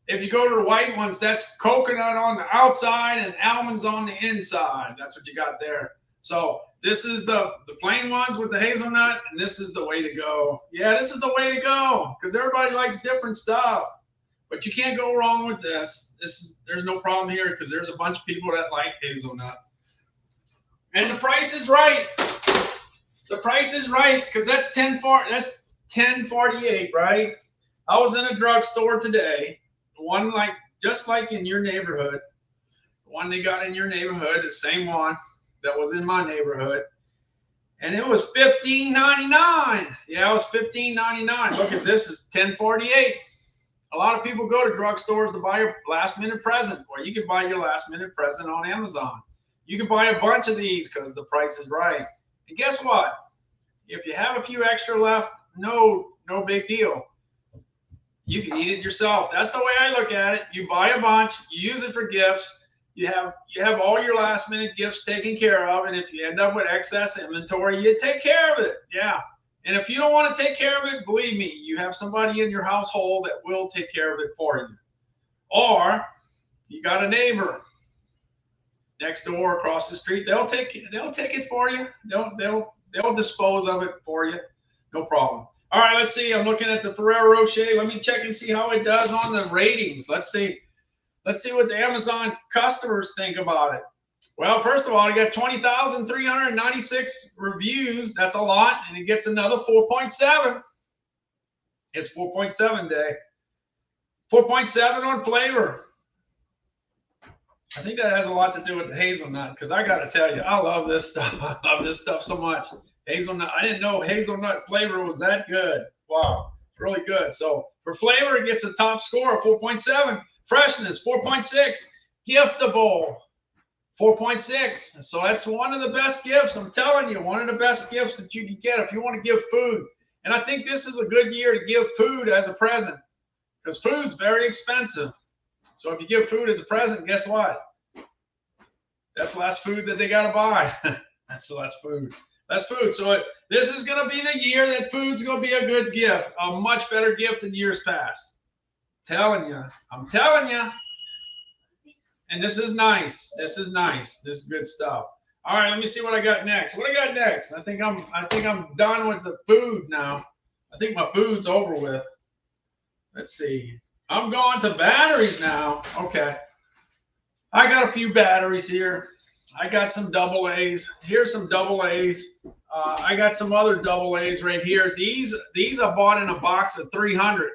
If you go to the white ones, that's coconut on the outside and almonds on the inside. That's what you got there. So this is the plain ones with the hazelnut, and this is the way to go. Yeah, this is the way to go because everybody likes different stuff. But you can't go wrong with this. There's no problem here because there's a bunch of people that like hazelnut. And the price is right. The price is right because that's $10.48, right? I was in a drugstore today. One just like in your neighborhood, the one they got in your neighborhood, the same one that was in my neighborhood, and it was $15.99. Yeah, it was $15.99. Look at this, is $10.48. A lot of people go to drugstores to buy a last-minute present, or you can buy your last-minute present on Amazon. You can buy a bunch of these because the price is right. And guess what? If you have a few extra left, no big deal. You can eat it yourself. That's the way I look at it. You buy a bunch, you use it for gifts. You have all your last minute gifts taken care of, and if you end up with excess inventory, you take care of it. Yeah. And if you don't want to take care of it, believe me, you have somebody in your household that will take care of it for you. Or you got a neighbor next door, across the street. They'll take it for you. They'll dispose of it for you. No problem. All right, let's see. I'm looking at the Ferrero Rocher. Let me check and see how it does on the ratings. Let's see what the Amazon customers think about it. Well, first of all, I got 20,396 reviews. That's a lot, and it gets another 4.7. It's 4.7 day. 4.7 on flavor. I think that has a lot to do with the hazelnut, because I got to tell you, I love this stuff. I love this stuff so much. Hazelnut. I didn't know hazelnut flavor was that good. Wow, it's really good. So for flavor, it gets a top score of 4.7. Freshness, 4.6. Giftable, 4.6. So that's one of the best gifts. I'm telling you, one of the best gifts that you can get if you want to give food. And I think this is a good year to give food as a present, because food's very expensive. So if you give food as a present, guess what? That's less food that they got to buy. That's less food. That's food. So this is going to be the year that food's going to be a good gift, a much better gift than years past. I'm telling you. And this is nice. This is nice. This is good stuff. All right, let me see what I got next. What I got next? I think I'm done with the food now. I think my food's over with. Let's see. I'm going to batteries now. Okay. I got a few batteries here. I got some double A's. Here's some double A's. I got some other double A's right here. These I bought in a box of 300.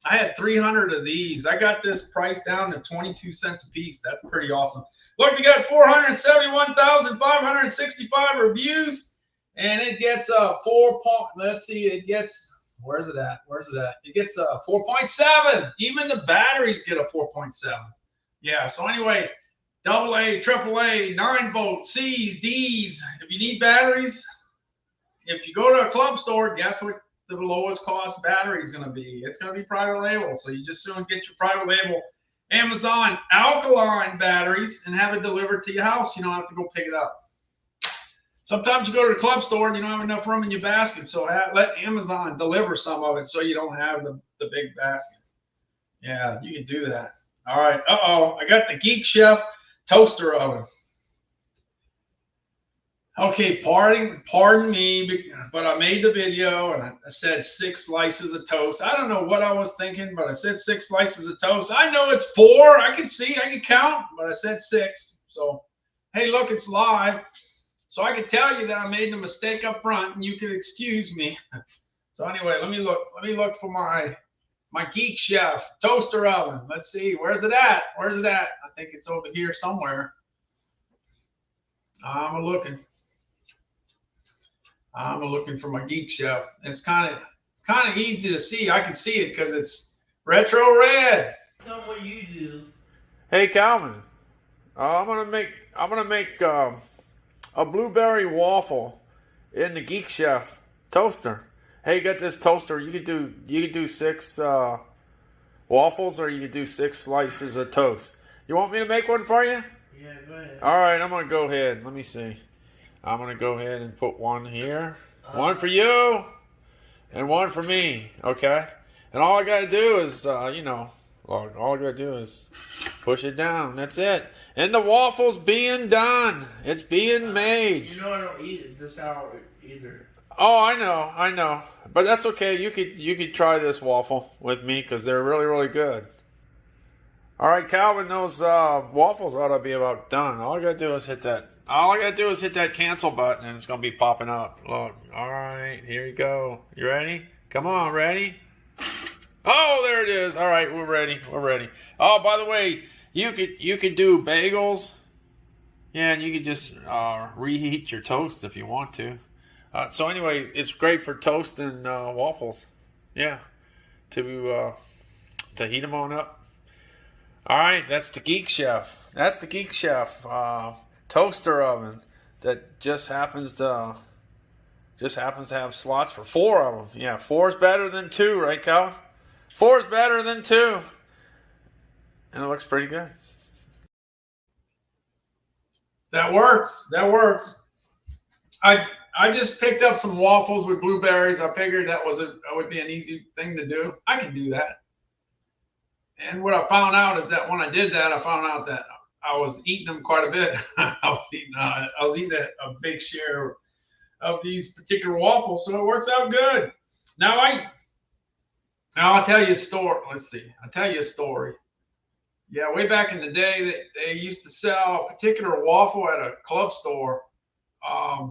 I had 300 of these. I got this price down to 22 cents a piece. That's pretty awesome. Look, we got 471,565 reviews, and it gets a 4. Let's see, it gets. Where's it at? It gets a 4.7. Even the batteries get a 4.7. Yeah. So anyway. AA, AAA, 9-volt, C's, D's. If you need batteries, if you go to a club store, guess what the lowest cost battery is going to be? It's going to be private label. So you just soon get your private label Amazon alkaline batteries and have it delivered to your house. You don't have to go pick it up. Sometimes you go to the club store and you don't have enough room in your basket. So let Amazon deliver some of it so you don't have the big basket. Yeah, you can do that. All right. Uh-oh. I got the Geek Chef toaster oven. Okay, pardon me, but I made the video and I said 6 slices of toast. I don't know what I was thinking, but I said 6 slices of toast. I know it's 4. I can count, but I said 6. So, hey, look, it's live. So I can tell you that I made a mistake up front, and you can excuse me. So anyway, let me look for my Geek Chef toaster oven. Let's see. Where's it at? I think it's over here somewhere. I'm looking for my Geek Chef. It's kind of easy to see. I can see it because it's Retro Red. Tell me what you do. Hey Calvin, I'm gonna make a blueberry waffle in the Geek Chef toaster. Hey, you got this toaster? You could do 6 waffles, or you could do 6 slices of toast. You want me to make one for you? Yeah, go ahead. All right, I'm gonna go ahead. Let me see. I'm gonna go ahead and put one here, one for you, and one for me. Okay. And all I gotta do is, all I gotta do is push it down. That's it. And the waffle's being done. It's being made. You know I don't eat it this hour either. Oh, I know. But that's okay. You could try this waffle with me because they're really, really good. All right, Calvin, those waffles ought to be about done. All I gotta do is hit that cancel button, and it's gonna be popping up. Look. All right, here you go. You ready? Come on, ready? Oh, there it is. All right, we're ready. Oh, by the way, you could do bagels. Yeah, and you could just reheat your toast if you want to. So anyway, it's great for toast and waffles. Yeah, to heat them on up. All right, that's the Geek Chef. That's the Geek Chef toaster oven that just happens to have slots for 4 of them. Yeah, 4 is better than 2, right, Cal? 4 is better than 2, and it looks pretty good. That works. I just picked up some waffles with blueberries. I figured that would be an easy thing to do. I can do that. And what I found out is that when I did that, I found out that I was eating them quite a bit. I was eating a big share of these particular waffles, so it works out good. Now I'll tell you a story. Let's see. I'll tell you a story. Yeah, way back in the day, they used to sell a particular waffle at a club store. I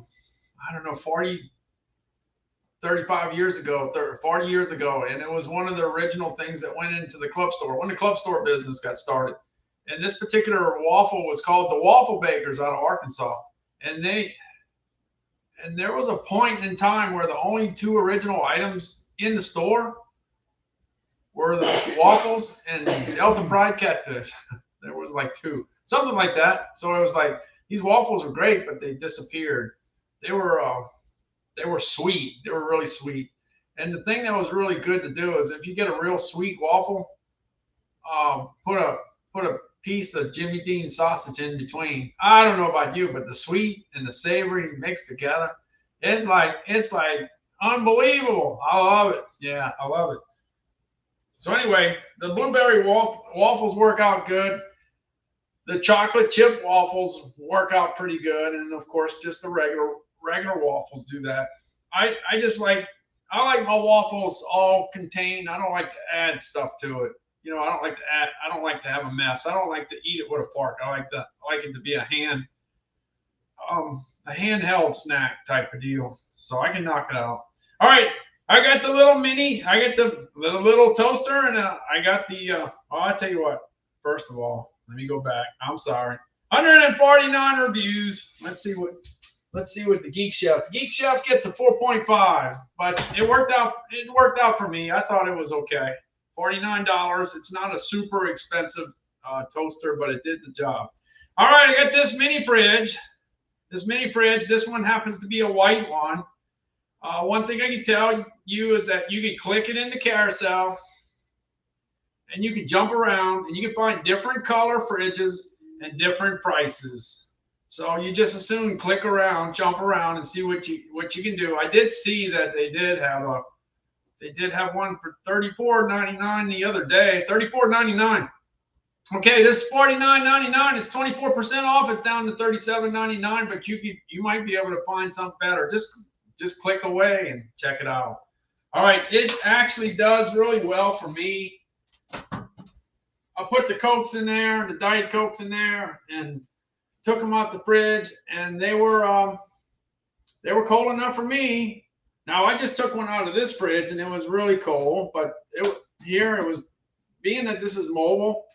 don't know, 35 years ago, 40 years ago, and it was one of the original things that went into the club store when the club store business got started. And this particular waffle was called the Waffle Bakers out of Arkansas. And there was a point in time where the only 2 original items in the store were the waffles and Delta Fried catfish. There was like 2, something like that. So it was like, these waffles were great, but they disappeared. They were sweet. They were really sweet. And the thing that was really good to do is if you get a real sweet waffle, put a piece of Jimmy Dean sausage in between. I don't know about you, but the sweet and the savory mixed together, it's like unbelievable. I love it. Yeah, I love it. So anyway, the blueberry waffles work out good. The chocolate chip waffles work out pretty good, and of course, just the regular waffles do that. I like my waffles all contained. I don't like to add stuff to it. I don't like to have a mess. I don't like to eat it with a fork. I like it to be a handheld snack type of deal, so I can knock it out. All right, I got the little mini. I got the little toaster, and I got the. I'll tell you what. First of all, let me go back. I'm sorry. 149 reviews. Let's see what the Geek Chef. The Geek Chef gets a 4.5, but it worked out. It worked out for me. I thought it was okay. $49. It's not a super expensive toaster, but it did the job. All right, I got this mini fridge. This one happens to be a white one. One thing I can tell you is that you can click it in the carousel, and you can jump around, and you can find different color fridges and different prices. So you just as soon click around, jump around, and see what you can do. I did see that they did have one for $34.99 the other day. $34.99. Okay, this is $49.99. It's 24% off. It's down to $37.99, but you might be able to find something better. Just click away and check it out. All right, it actually does really well for me. I put the Cokes in there, the Diet Cokes in there, and took them out the fridge, and they were cold enough for me. Now I just took one out of this fridge, and it was really cold. But it was being that this is mobile,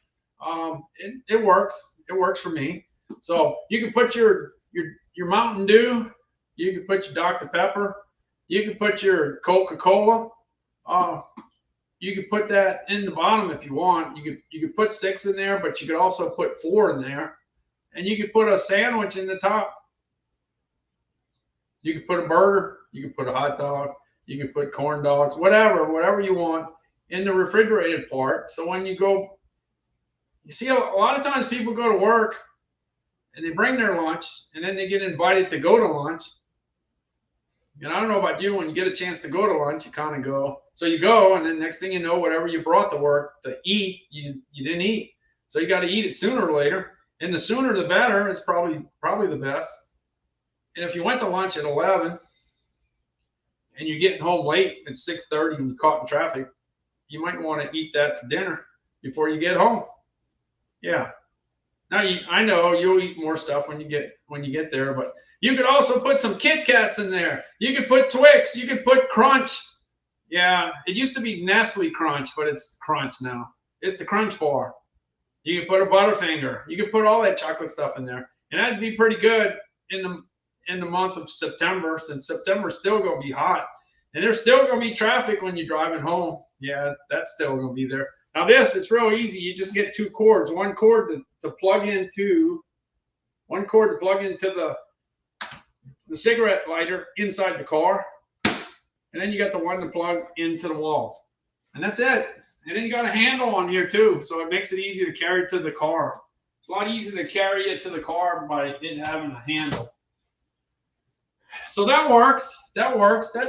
it works. It works for me. So you can put your Mountain Dew, you can put your Dr. Pepper, you can put your Coca-Cola. You could put that in the bottom if you want. You could put 6 in there, but you could also put 4 in there, and you could put a sandwich in the top. You could put a burger. You could put a hot dog. You could put corn dogs, whatever you want in the refrigerated part. So when you go, you see a lot of times people go to work and they bring their lunch, and then they get invited to go to lunch. And I don't know about you, when you get a chance to go to lunch, you kind of go. So you go, and then next thing you know, whatever you brought to work to eat, you didn't eat. So you got to eat it sooner or later. And the sooner the better. It's probably the best. And if you went to lunch at 11 and you're getting home late at 6:30 and you're caught in traffic, you might want to eat that for dinner before you get home. Yeah. Now I know you'll eat more stuff when you get there, but you could also put some Kit Kats in there. You could put Twix. You could put Crunch. Yeah, it used to be Nestle Crunch, but it's Crunch now. It's the Crunch bar. You could put a Butterfinger. You could put all that chocolate stuff in there, and that'd be pretty good in the month of September, since September's still going to be hot, and there's still going to be traffic when you're driving home. Yeah, that's still going to be there. Now this, it's real easy. You just get 2 cords. One cord to plug into the cigarette lighter inside the car, and then you got the one to plug into the wall, and that's it. And then you got a handle on here too, so it makes it easy to carry it to the car. It's a lot easier to carry it to the car by it having a handle. So that works. That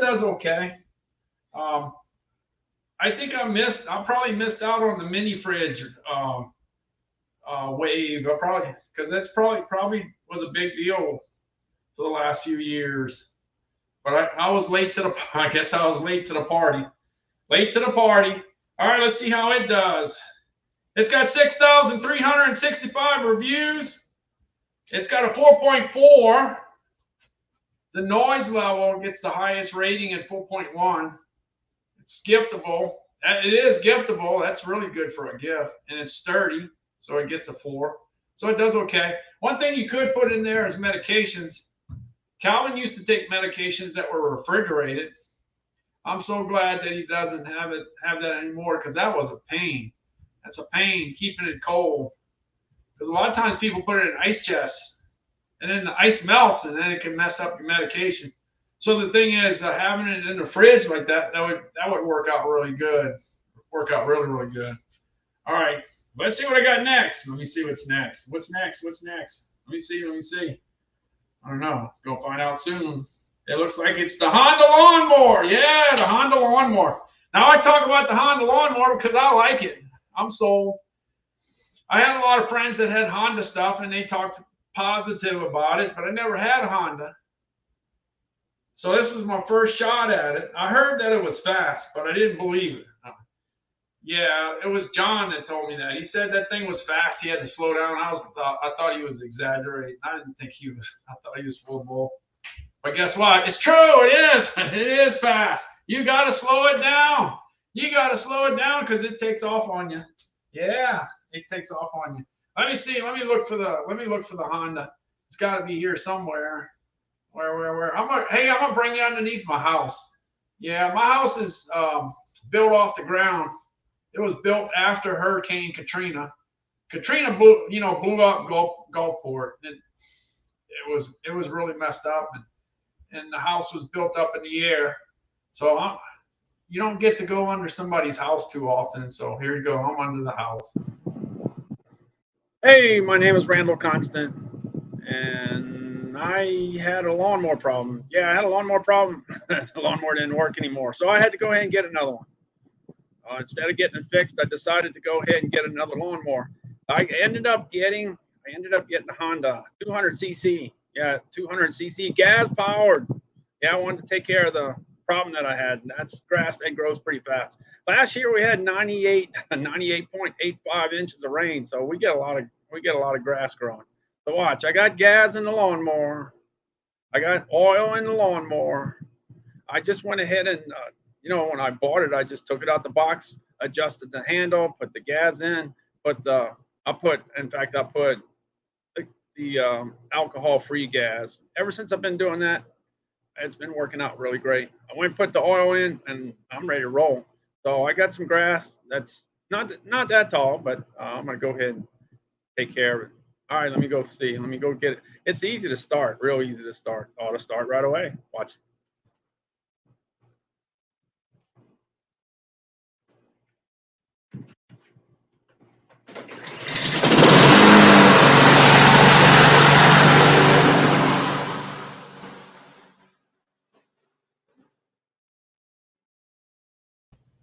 does okay. I think I probably missed out on the mini fridge wave. Because that's probably was a big deal for the last few years. But I was late to the. I guess I was late to the party. All right, let's see how it does. It's got 6,365 reviews. It's got a 4.4. The noise level gets the highest rating at 4.1. It's giftable. It is giftable. That's really good for a gift. And it's sturdy, so it gets a 4. So it does okay. One thing you could put in there is medications. Calvin used to take medications that were refrigerated. I'm so glad that he doesn't have that anymore, because that was a pain. That's a pain, keeping it cold. Because a lot of times people put it in ice chests, and then the ice melts, and then it can mess up your medication. So the thing is, having it in the fridge like that would work out really good. Work out really, really good. All right, let's see what I got next. Let me see what's next. What's next? Let me see. I don't know. Go find out soon. It looks like it's the Honda lawnmower. Yeah, the Honda lawnmower. Now I talk about the Honda lawnmower because I like it. I'm sold. I had a lot of friends that had Honda stuff, and they talked positive about it, but I never had a Honda. So this was my first shot at it. I heard that it was fast, but I didn't believe it. Yeah, it was John that told me that. He said that thing was fast. He had to slow down. I thought he was exaggerating. I didn't think he was. I thought he was full of bull. But guess what? It's true. It is. It is fast. You got to slow it down. Because it takes off on you. Yeah, it takes off on you. Let me see. Let me look for the Honda. It's got to be here somewhere. Where? I'm gonna bring you underneath my house. Yeah, my house is built off the ground. It was built after Hurricane Katrina. Katrina blew up Gulfport. It was really messed up, and the house was built up in the air. So you don't get to go under somebody's house too often. So here you go. I'm under the house. Hey, my name is Randall Constant, and I had a lawnmower problem. Yeah, I had a lawnmower problem. The lawnmower didn't work anymore, so I had to go ahead and get another one. Instead of getting it fixed, I decided to go ahead and get another lawnmower. I ended up getting a Honda 200cc. Yeah, 200cc, gas powered. Yeah, I wanted to take care of the problem that I had. And that's grass that grows pretty fast. Last year we had 98.85 inches of rain, so we get a lot of grass growing. So watch, I got gas in the lawnmower. I got oil in the lawnmower. I just went ahead and when I bought it, I just took it out the box, adjusted the handle, put the gas in, I put the alcohol-free gas. Ever since I've been doing that, it's been working out really great. I went and put the oil in, and I'm ready to roll. So I got some grass that's not that tall, but I'm gonna go ahead and take care of it. All right, let me go see. Let me go get it. It's easy to start, real easy to start. Ought to start right away. Watch.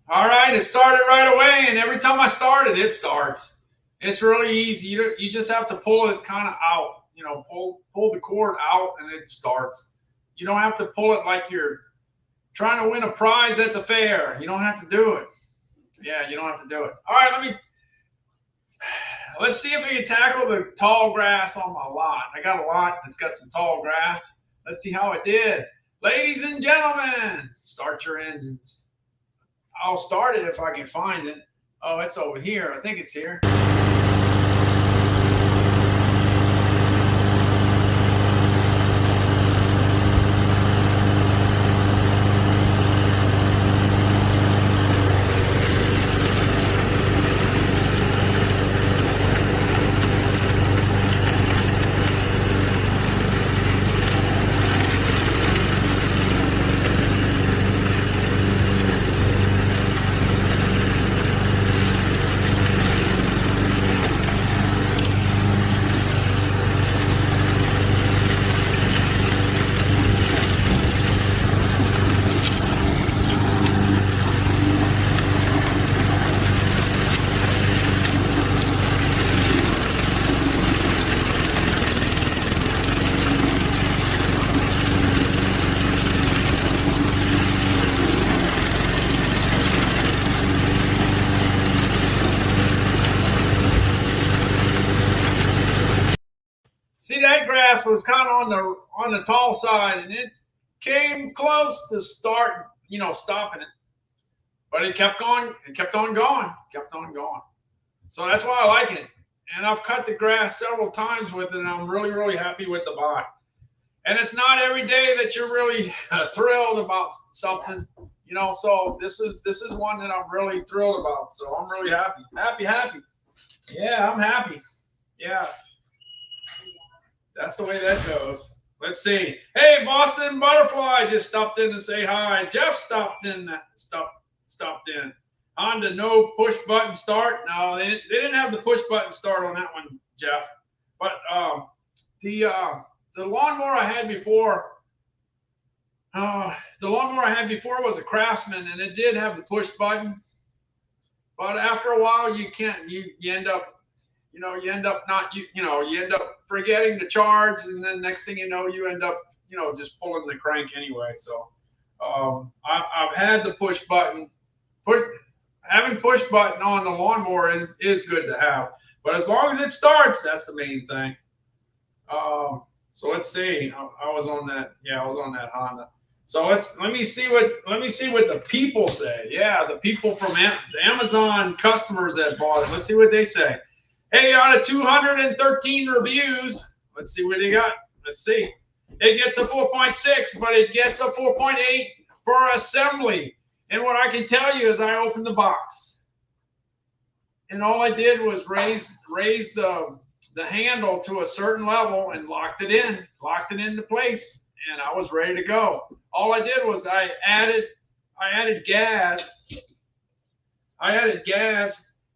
All right, it started right away, and every time I start it, it starts. It's really easy. You just have to pull it kind of out. You know, pull the cord out, and it starts. You don't have to pull it like you're trying to win a prize at the fair. You don't have to do it. Yeah, you don't have to do it. All right, let's see if we can tackle the tall grass on my lot. I got a lot that's got some tall grass. Let's see how it did. Ladies and gentlemen, start your engines. I'll start it if I can find it. Oh, it's over here. I think it's here. See, that grass was kind of on the tall side, and it came close to stopping it. But it kept going, it kept on going, kept on going. So that's why I like it. And I've cut the grass several times with it, and I'm really, really happy with the buy. And it's not every day that you're really thrilled about something, So this is one that I'm really thrilled about. So I'm really happy. Yeah, I'm happy. Yeah. That's the way that goes. Let's see. Hey, Boston Butterfly just stopped in to say hi. Jeff stopped in. Honda, no push button start. No, they didn't have the push button start on that one, Jeff. But the lawnmower I had before, was a Craftsman, and it did have the push button. But after a while, you can't. You end up. You end up forgetting to charge, and then next thing you know, you end up, just pulling the crank anyway. So I've had the push button. Having push button on the lawnmower is good to have, but as long as it starts, that's the main thing. So let's see. I was on that. Yeah, I was on that Honda. So let me see what the people say. Yeah, the people from the Amazon customers that bought it. Let's see what they say. Hey, out of 213 reviews, let's see what they got. Let's see. It gets a 4.6, but it gets a 4.8 for assembly. And what I can tell you is I opened the box, and all I did was raise the handle to a certain level and locked it into place, and I was ready to go. All I did was I added gas.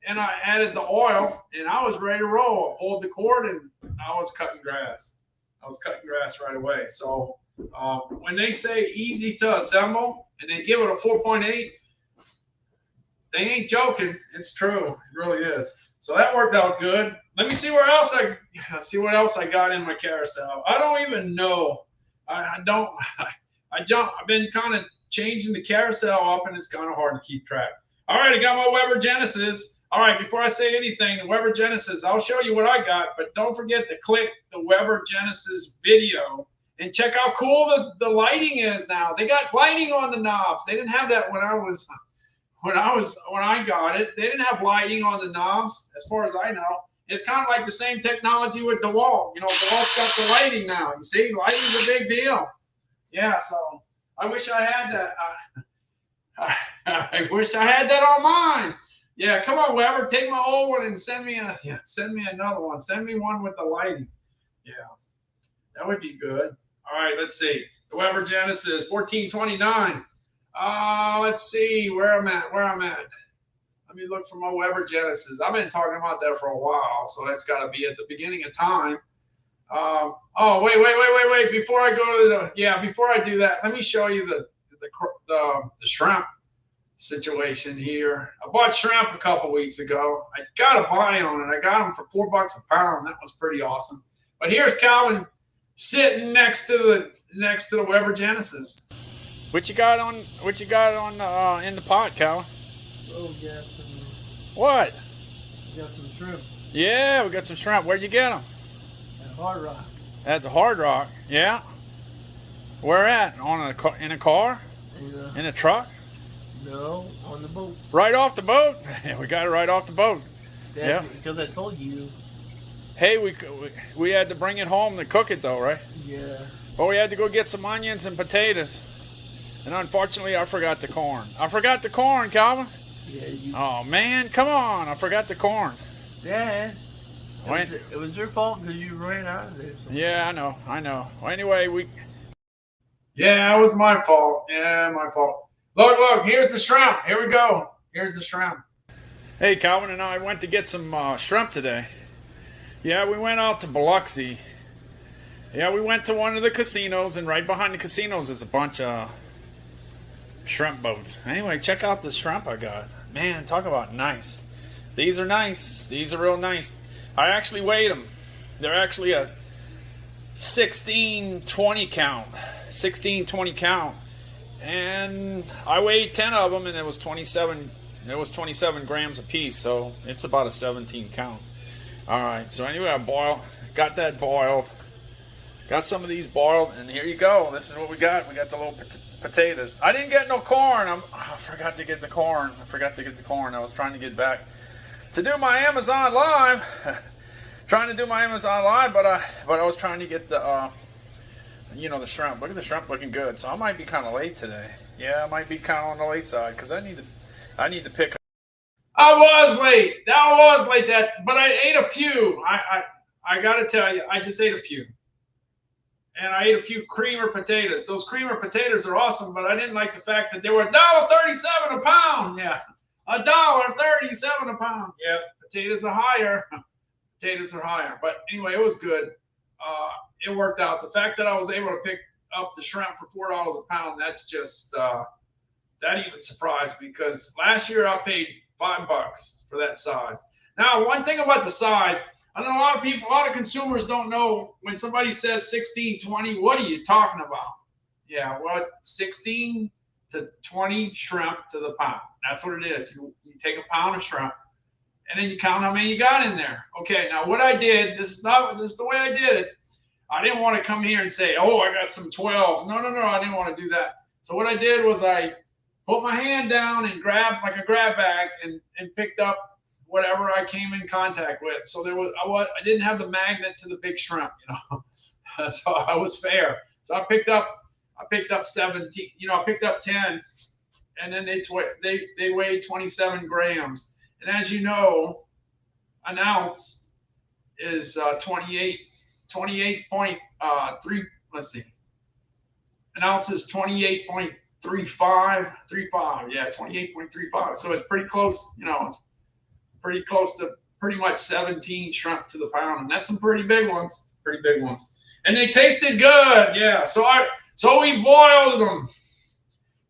And I added the oil, and I was ready to roll. I pulled the cord, and I was cutting grass. Right away. So when they say easy to assemble, and they give it a 4.8, they ain't joking. It's true. It really is. So that worked out good. Let me see what else I got in my carousel. I don't even know. I've been kind of changing the carousel up, and it's kind of hard to keep track. All right, I got my Weber Genesis. All right, before I say anything, the Weber Genesis, I'll show you what I got, but don't forget to click the Weber Genesis video and check how cool the lighting is now. They got lighting on the knobs. They didn't have that when I got it. They didn't have lighting on the knobs, as far as I know. It's kind of like the same technology with DeWalt. DeWalt's got the lighting now. You see, lighting's a big deal. Yeah, so I wish I had that. I wish I had that on mine. Yeah, come on, Weber, take my old one and send me another one. Send me one with the lighting. Yeah, that would be good. All right, let's see. The Weber Genesis 1429. Let's see where I'm at. Let me look for my Weber Genesis. I've been talking about that for a while, so that's got to be at the beginning of time. Oh, wait. Before I go to before I do that, let me show you the shrimp situation here. I bought shrimp a couple weeks ago. I got a buy on it. I got them for $4 a pound. That was pretty awesome. But here's Calvin sitting next to the Weber Genesis. What you got on in the pot, Calvin? Oh, we got some. What? We got some shrimp. Yeah, we got some shrimp. Where'd you get them? At Hard Rock. At the Hard Rock. Yeah. Where at? In a car? Yeah. In a truck? No, on the boat. Right off the boat? Yeah, we got it right off the boat. Yeah. Because I told you. Hey, we had to bring it home to cook it though, right? Yeah. But we had to go get some onions and potatoes. And unfortunately, I forgot the corn. I forgot the corn, Calvin. Yeah. Oh, man, come on. I forgot the corn. Dad. It was your fault because you ran out of there. Yeah, I know. Well, anyway, Yeah, it was my fault. Yeah, my fault. Look, here's the shrimp. Here we go. Here's the shrimp. Hey, Calvin and I went to get some shrimp today. Yeah, we went out to Biloxi. Yeah, we went to one of the casinos, and right behind the casinos is a bunch of shrimp boats. Anyway, check out the shrimp I got. Man, talk about nice. These are nice. These are real nice. I actually weighed them. They're actually a 16-20 count. 16-20 count. And I weighed 10 of them, and it was 27. It was 27 grams a piece, so it's about a 17 count. All right. So anyway, I got that boiled. Got some of these boiled, and here you go. This is what we got. We got the little potatoes. I didn't get no corn. I forgot to get the corn. I was trying to get back to do my Amazon Live. But I was trying to get the the shrimp. Look at the shrimp looking good. So I might be kind of late today. Yeah, I might be kind of on the late side because I need to pick up. I was late. But I ate a few. I got to tell you, I just ate a few. And I ate a few creamer potatoes. Those creamer potatoes are awesome, but I didn't like the fact that they were $1.37 a pound. Yeah, $1.37 a pound. Yeah, potatoes are higher. But anyway, it was good. It worked out. The fact that I was able to pick up the shrimp for $4 a pound, that's just that even surprised me because last year I paid $5 for that size. Now, one thing about the size, I know a lot of consumers don't know when somebody says 16-20, what are you talking about? Yeah, well, 16 to 20 shrimp to the pound. That's what it is. You take a pound of shrimp, and then you count how many you got in there. Okay, now what I did, this is the way I did it. I didn't want to come here and say, oh, I got some 12s. No, I didn't want to do that. So what I did was I put my hand down and grabbed like a grab bag and picked up whatever I came in contact with. So I didn't have the magnet to the big shrimp, so I was fair. So I picked up 17, I picked up 10, and then they weighed 27 grams. And as you know, an ounce is 28.3. Let's see. An ounce is 28.35. Yeah, 28.35. So it's pretty close. It's pretty close to pretty much 17 shrimp to the pound, and that's some pretty big ones. And they tasted good. Yeah. So we boiled them.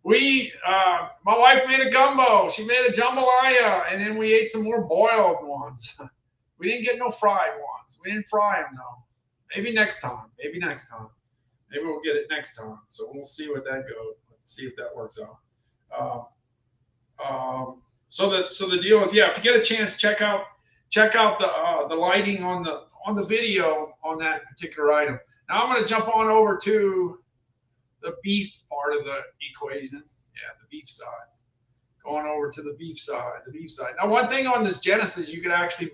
My wife made a gumbo. She made a jambalaya, and then we ate some more boiled ones. We didn't get no fried ones. We didn't fry them though. Maybe next time. Maybe we'll get it next time. So we'll see what that goes. Let's see if that works out. So the deal is, if you get a chance, check out the lighting on the video on that particular item. Now I'm going to jump on over to the beef part of the equation. Yeah, the beef side. Going over to the beef side. Now, one thing on this Genesis, you could actually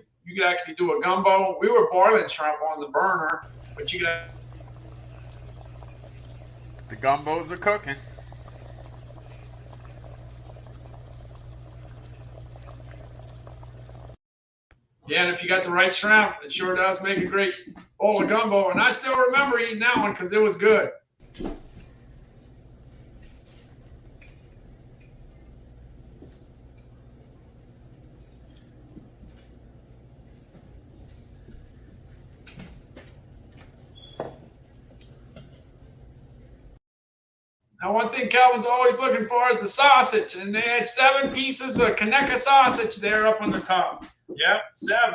do a gumbo. We were boiling shrimp on the burner, but you could. The gumbos are cooking. Yeah, and if you got the right shrimp, it sure does make a great bowl of gumbo. And I still remember eating that one because it was good. Now, one thing Calvin's always looking for is the sausage, and they had 7 pieces of Kaneka sausage there up on the top. Yep, 7.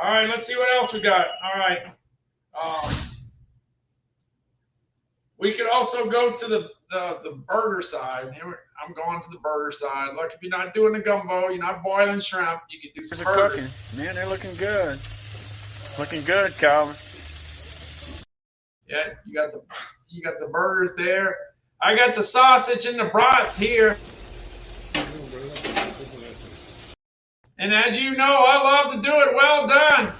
All right, let's see what else we got. All right. We could also go to the burger side. Here, I'm going to the burger side. Look, if you're not doing the gumbo, you're not boiling shrimp, you can do some burgers. Cooking. Man, they're looking good. Looking good, Calvin. Yeah, you got the burgers there. I got the sausage and the brats here. And as you know, I love to do it well done.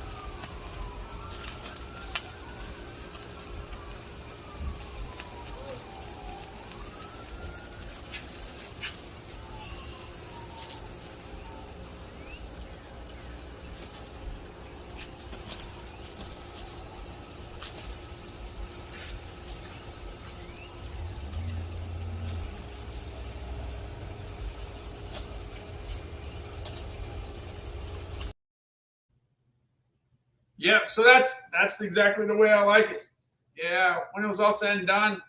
Yep, so that's exactly the way I like it. Yeah, when it was all said and done,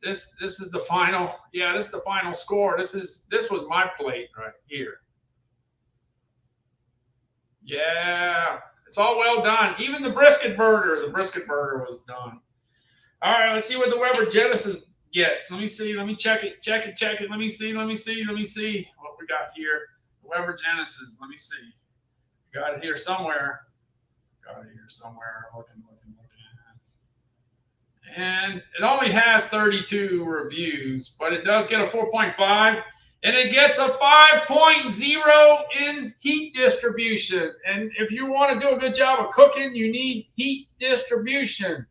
this is the final. Yeah, this is the final score. This was my plate right here. Yeah, it's all well done. Even the brisket burger was done. All right, let's see what the Weber Genesis gets. Let me see. Let me check it. Let me see what we got here. The Weber Genesis. Let me see. We got it here somewhere. Looking. And it only has 32 reviews, but it does get a 4.5, and it gets a 5.0 in heat distribution. And if you want to do a good job of cooking, you need heat distribution.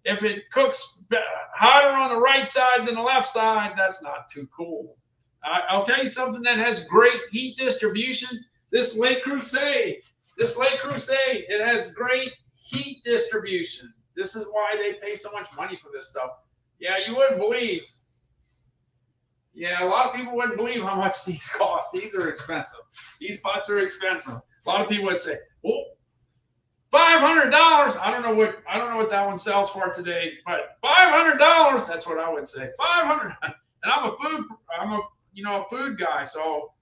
If it cooks hotter on the right side than the left side, that's not too cool. I'll tell you something that has great heat distribution. This Le Creuset, it has great heat distribution. This is why they pay so much money for this stuff. Yeah, you wouldn't believe. Yeah, a lot of people wouldn't believe how much these cost. These are expensive. These pots are expensive. A lot of people would say, "Oh, $500." I don't know what that one sells for today, but $500. That's what I would say. 500. And I'm a food guy, so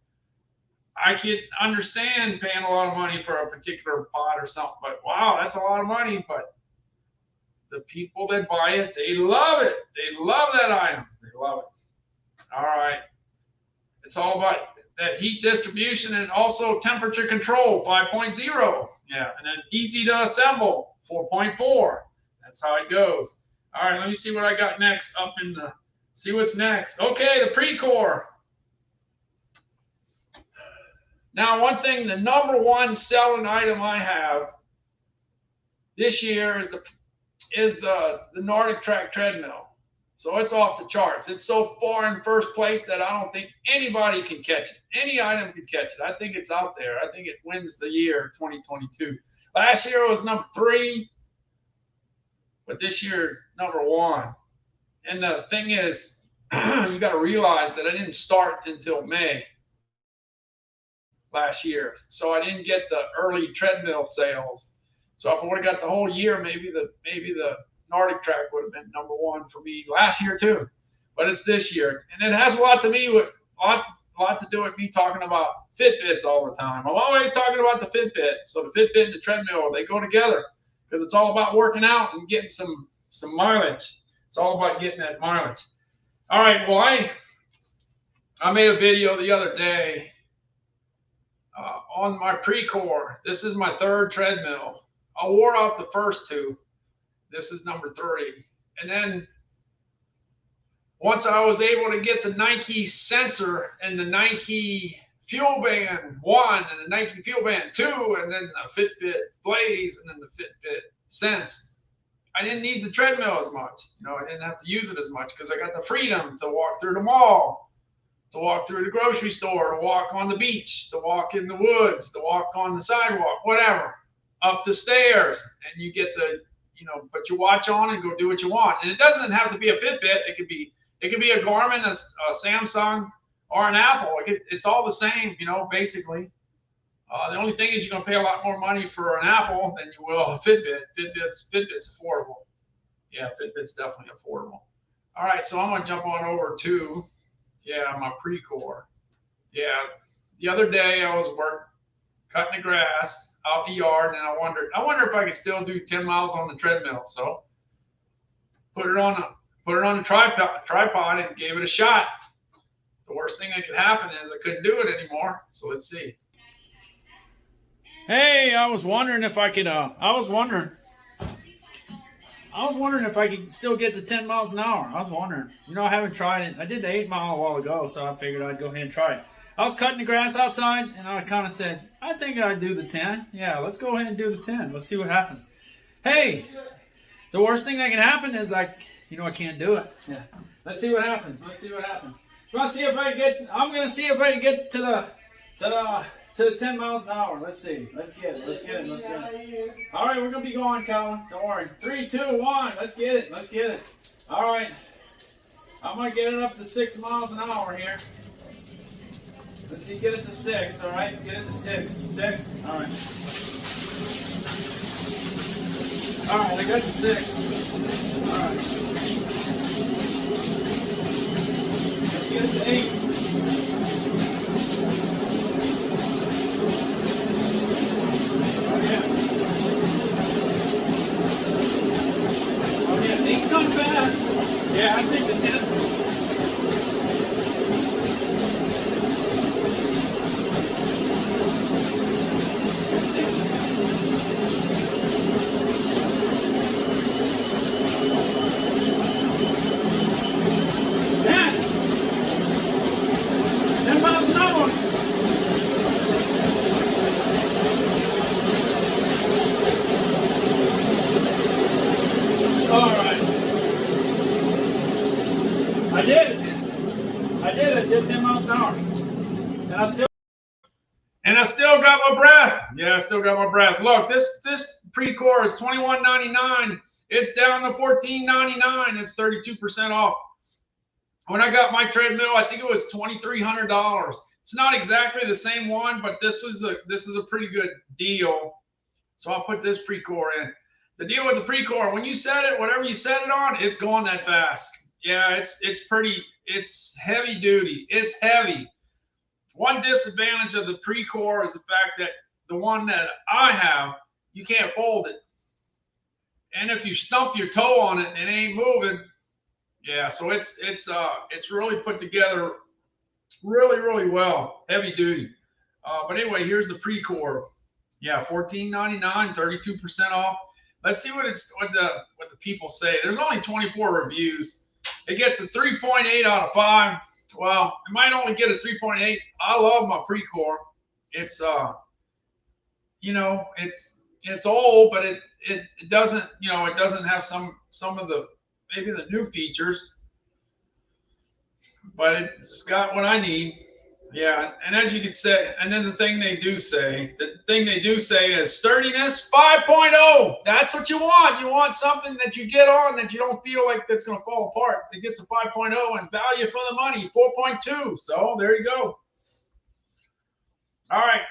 I could understand paying a lot of money for a particular pot or something. But wow, that's a lot of money. But the people that buy it, they love it. They love that item. They love it. All right. It's all about that heat distribution and also temperature control, 5.0. Yeah. And then easy to assemble, 4.4. That's how it goes. All right. Let me see what I got next see what's next. Okay. The pre-core. Now, one thing, the number one selling item I have this year is the Nordic Track Treadmill. So it's off the charts. It's so far in first place that I don't think anybody can catch it. Any item can catch it. I think it's out there. I think it wins the year 2022. Last year it was number 3, but this year it's number 1. And the thing is, you got to realize that I didn't start until May last year. So I didn't get the early treadmill sales. So if I would have got the whole year, maybe the Nordic Track would have been number 1 for me last year too. But it's this year, and it has a lot to do with me talking about Fitbits all the time. I'm always talking about the Fitbit. So the Fitbit and the treadmill, they go together because it's all about working out and getting some mileage. It's all about getting that mileage. All right. Well, I made a video the other day on my pre-core. This is my 3rd treadmill. I wore out the first 2. This is number 3. And then once I was able to get the Nike sensor and the Nike Fuel Band 1 and the Nike Fuel Band 2 and then the Fitbit Blaze and then the Fitbit Sense, I didn't need the treadmill as much. I didn't have to use it as much because I got the freedom to walk through the mall to walk through the grocery store, to walk on the beach, to walk in the woods, to walk on the sidewalk, whatever, up the stairs, and you get to, put your watch on and go do what you want. And it doesn't have to be a Fitbit. It could be a Garmin, a Samsung, or an Apple. It's all the same, basically. The only thing is you're going to pay a lot more money for an Apple than you will a Fitbit. Fitbit's affordable. Yeah, Fitbit's definitely affordable. All right, so I'm going to jump on over to, my Precor. Yeah, the other day I was cutting the grass out in the yard, and I wonder if I could still do 10 miles on the treadmill. So put it on a tripod and gave it a shot. The worst thing that could happen is I couldn't do it anymore. So let's see. Hey, I was wondering if I could. I was wondering if I could still get to 10 miles an hour. I was wondering. I haven't tried it. I did the 8 mile a while ago, so I figured I'd go ahead and try it. I was cutting the grass outside, and I kind of said, I think I'd do the 10. Yeah, let's go ahead and do the 10. Let's see what happens. Hey, the worst thing that can happen is I can't do it. Yeah. Let's see what happens. I'm gonna see if I can get to the 10 miles an hour. Let's see. Let's get it. All right, we're gonna be going, Colin. Don't worry. 3, 2, 1. Let's get it. All right. I'm gonna get it up to 6 miles an hour here. Let's see. Get it to 6. All right. Get it to 6. 6. All right. All right. I got to 6. All right. Let's get it to 8. He's done fast. Yeah, I think the 10. Yeah. 10 miles an hour. All right. I did. I did 10 miles an hour. And I still got my breath. Yeah, I still got my breath. Look, this Precor is $21.99. It's down to $14.99. It's 32% off. When I got my treadmill, I think it was $2,300. It's not exactly the same one, but this is a pretty good deal. So I'll put this Precor in. The deal with the Precor, when you set it, whatever you set it on, it's going that fast. Yeah, it's heavy duty. It's heavy. One disadvantage of the Precor is the fact that the one that I have, you can't fold it. And if you stump your toe on it and it ain't moving, yeah, so it's really put together really, really well. Heavy duty. But anyway, here's the Precor. Yeah, $14.99, 32% off. Let's see what the people say. There's only 24 reviews. It gets a 3.8 out of 5. Well, it might only get a 3.8. I love my Precor. It's it's old, but it doesn't have some of the maybe the new features, but it's got what I need. Yeah, and as you can say, and then the thing they do say is sturdiness 5.0. That's what you want. You want something that you get on that you don't feel like that's going to fall apart. It gets a 5.0 and value for the money, 4.2. So there you go. All right,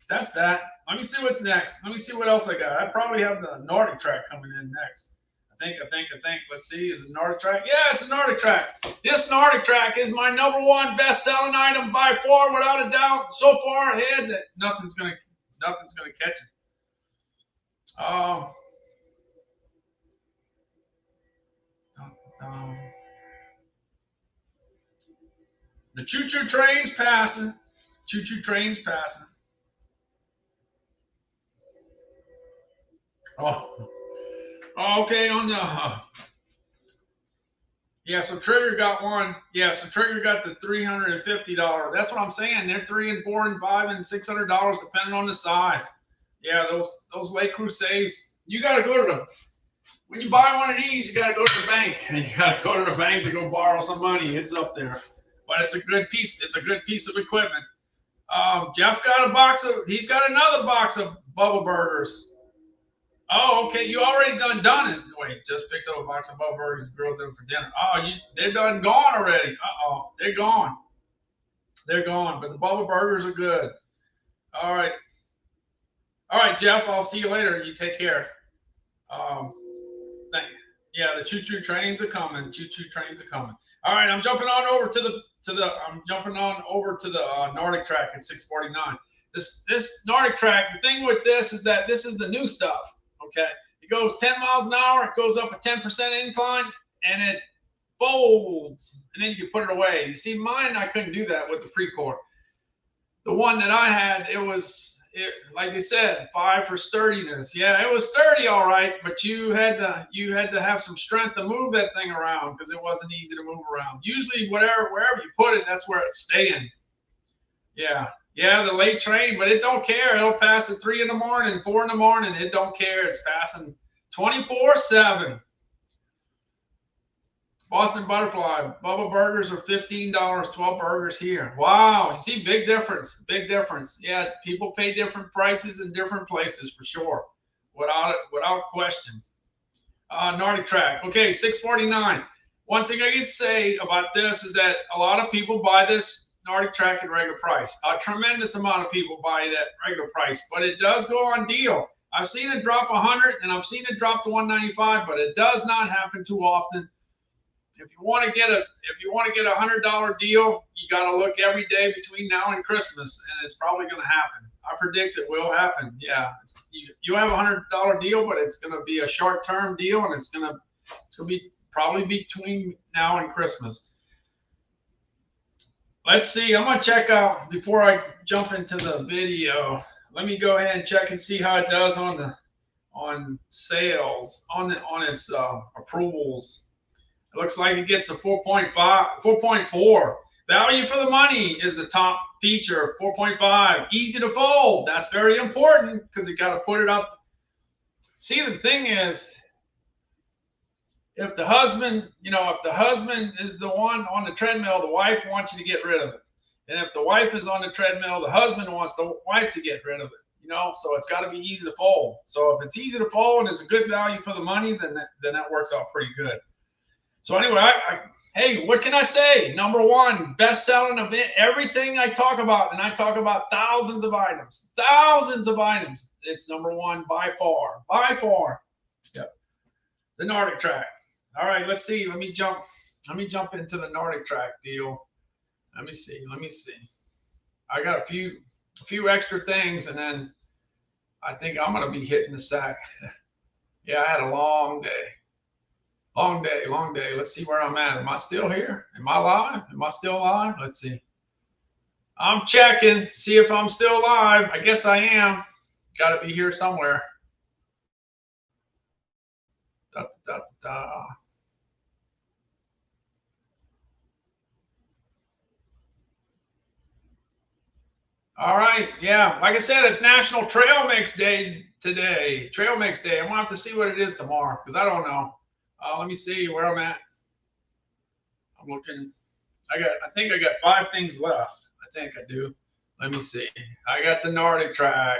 that's that. Let me see what's next. Let me see what else I got. I probably have the Nordic Track coming in next. I think. Let's see. Is it Nordic Track? Yeah, it's a Nordic Track. This Nordic Track is my #1 best-selling item by far, without a doubt. So far ahead that nothing's gonna catch it. The choo-choo train's passing. Choo-choo train's passing. Oh, okay, on the so Trigger got one. Yeah, so Trigger got the $350. That's what I'm saying. They're $300 and $400 and $500 and $600 depending on the size. Yeah, those Le Creuset, you gotta go to when you buy one of these, you gotta go to the bank. And you gotta go to the bank to go borrow some money. It's up there. but it's a good piece. It's a good piece of equipment. Jeff got a box of. He's got another box of Bubba Burgers. Oh, okay. You already done it. Wait, just picked up a box of Bubba Burgers and grilled them for dinner. Oh, they're done gone already. Uh-oh, they're gone. They're gone. But the Bubba Burgers are good. All right. All right, Jeff. I'll see you later. You take care. Yeah, the choo-choo trains are coming. Choo-choo trains are coming. All right, I'm jumping on over to the Nordic Track at 649. This Nordic Track, the thing with this is that this is the new stuff. Okay, it goes 10 miles an hour. It goes up a 10% incline, and it folds, and then you can put it away. You see, mine, I couldn't do that with the Precore. The one that I had, like they said, 5 for sturdiness. Yeah, it was sturdy, all right, but you had to have some strength to move that thing around because it wasn't easy to move around. Usually, wherever you put it, that's where it's staying. Yeah, the late train, but it don't care. It'll pass at 3 in the morning, 4 in the morning. It don't care. It's passing 24/7. Boston Butterfly, Bubba Burgers are $15, 12 burgers here. Wow, you see, big difference, big difference. Yeah, people pay different prices in different places for sure, without question. Nordic Track, okay, 649. One thing I can say about this is that a lot of people buy this Nordic Track at regular price. A tremendous amount of people buy it at regular price, but it does go on deal. I've seen it drop 100 and I've seen it drop to 195, but it does not happen too often. If you want to get a $100 deal, you got to look every day between now and Christmas, and it's probably going to happen. I predict it will happen. Yeah, you have a $100 deal, but it's going to be a short-term deal, and it's going to be probably between now and Christmas. Let's see. I'm going to check out before I jump into the video. Let me go ahead and check and see how it does on sales, on its approvals. It looks like it gets a 4.4. Value for the money is the top feature, 4.5. Easy to fold. That's very important because you got to put it up. See, the thing is, if the husband is the one on the treadmill, the wife wants you to get rid of it. And if the wife is on the treadmill, the husband wants the wife to get rid of it. So it's got to be easy to fold. So if it's easy to fold and it's a good value for the money, then that works out pretty good. So anyway, hey, what can I say? Number one, best-selling event. Everything I talk about, and I talk about thousands of items. It's number one by far. Yep. The Nordic Track. All right, let's see. Let me jump into the Nordic Track deal. Let me see. I got a few extra things, and then I think I'm gonna be hitting the sack. Yeah, I had a long day. Long day. Let's see where I'm at. Am I still here? Am I live? Am I still live? Let's see. I'm checking, see if I'm still live. I guess I am. Got to be here somewhere. All right. Yeah. Like I said, it's National Trail Mix Day today. Trail Mix Day. I'm going to have to see what it is tomorrow because I don't know. Let me see where I'm at. I'm looking. I think I got 5 things left. I think I do. Let me see. I got the Nordic Track.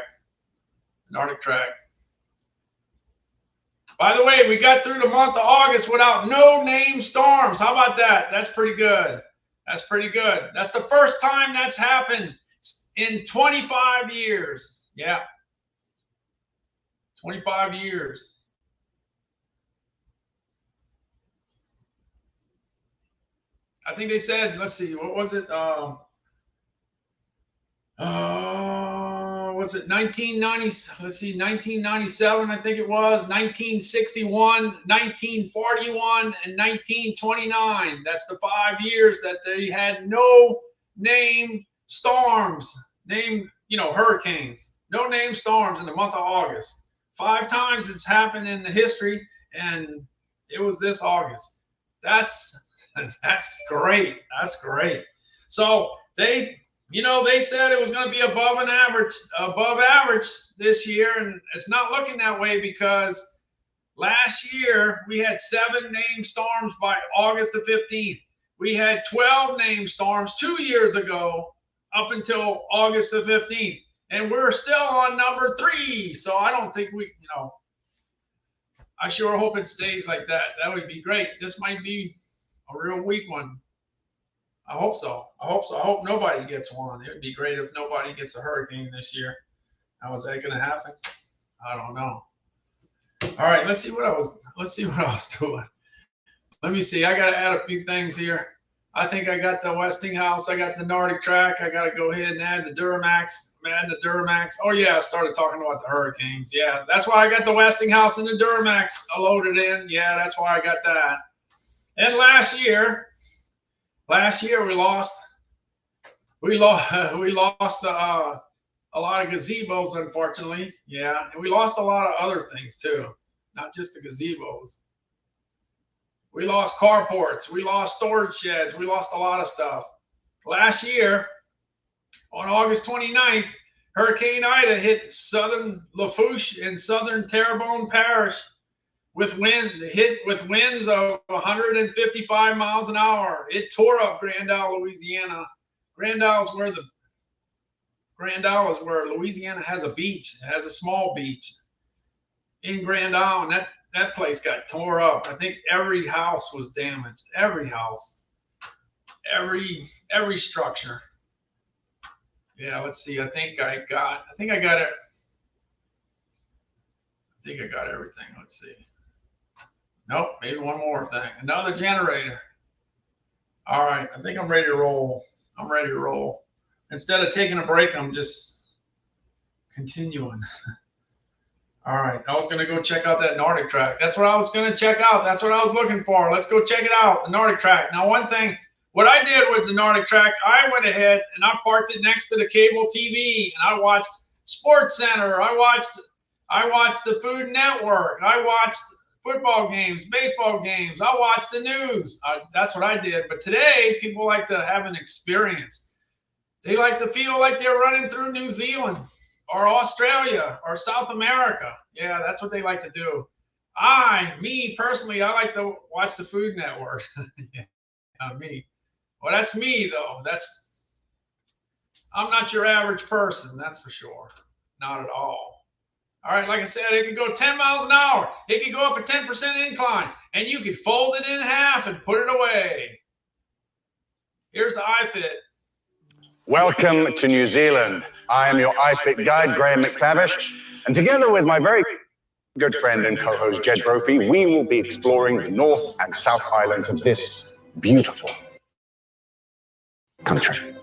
By the way, we got through the month of August without no name storms. How about that? That's pretty good. That's the first time that's happened in 25 years. Yeah. 25 years. I think they said, let's see, what was it? Was it 1990? Let's see, 1997, I think it was, 1961, 1941, and 1929. That's the 5 years that they had no named storms, hurricanes, no named storms in the month of August. 5 times it's happened in the history, and it was this August. That's great. So they said it was going to be above average this year, and it's not looking that way because last year we had 7 named storms by August the 15th. We had 12 named storms 2 years ago up until August the 15th. And we're still on number 3. So I don't think we, I sure hope it stays like that. That would be great. This might be a real weak one. I hope so. I hope nobody gets one. It would be great if nobody gets a hurricane this year. How is that going to happen? I don't know. All right, let's see what I was doing. Let me see. I got to add a few things here. I think I got the Westinghouse. I got the Nordic Track. I got to go ahead and add the Duramax. Oh, yeah, I started talking about the hurricanes. Yeah, that's why I got the Westinghouse and the Duramax loaded in. Yeah, that's why I got that. And last year we lost a lot of gazebos, unfortunately. Yeah, and we lost a lot of other things too, not just the gazebos. We lost carports. We lost storage sheds. We lost a lot of stuff. Last year, on August 29th, Hurricane Ida hit southern Lafourche and southern Terrebonne Parish with winds of 155 miles an hour. It tore up Grand Isle, Louisiana. Grand Isle is where Louisiana has a beach. It has a small beach in Grand Isle, and that place got tore up. I think every house was damaged. Every house. Every structure. Yeah, let's see. I think I got it. I think I got everything. Let's see. Nope, maybe one more thing. Another generator. All right, I think I'm ready to roll. Instead of taking a break, I'm just continuing. All right, I was going to go check out that Nordic Track. That's what I was going to check out. That's what I was looking for. Let's go check it out, the Nordic Track. Now, one thing, what I did with the Nordic Track, I went ahead and I parked it next to the cable TV, and I watched Sports Center. I watched the Food Network. I watched football games, baseball games. I watched the news. That's what I did. But today, people like to have an experience. They like to feel like they're running through New Zealand or Australia or South America. Yeah, that's what they like to do. Me personally, I like to watch the Food Network. Yeah, me. Well, that's me though. I'm not your average person, that's for sure. Not at all. All right, like I said, it could go 10 miles an hour. It could go up a 10% incline, and you could fold it in half and put it away. Here's the iFit. Welcome to New Zealand. I am your iFit guide, Graham McTavish, and together with my very good friend and co-host Jed Brophy, we will be exploring the North and South Islands of this beautiful country.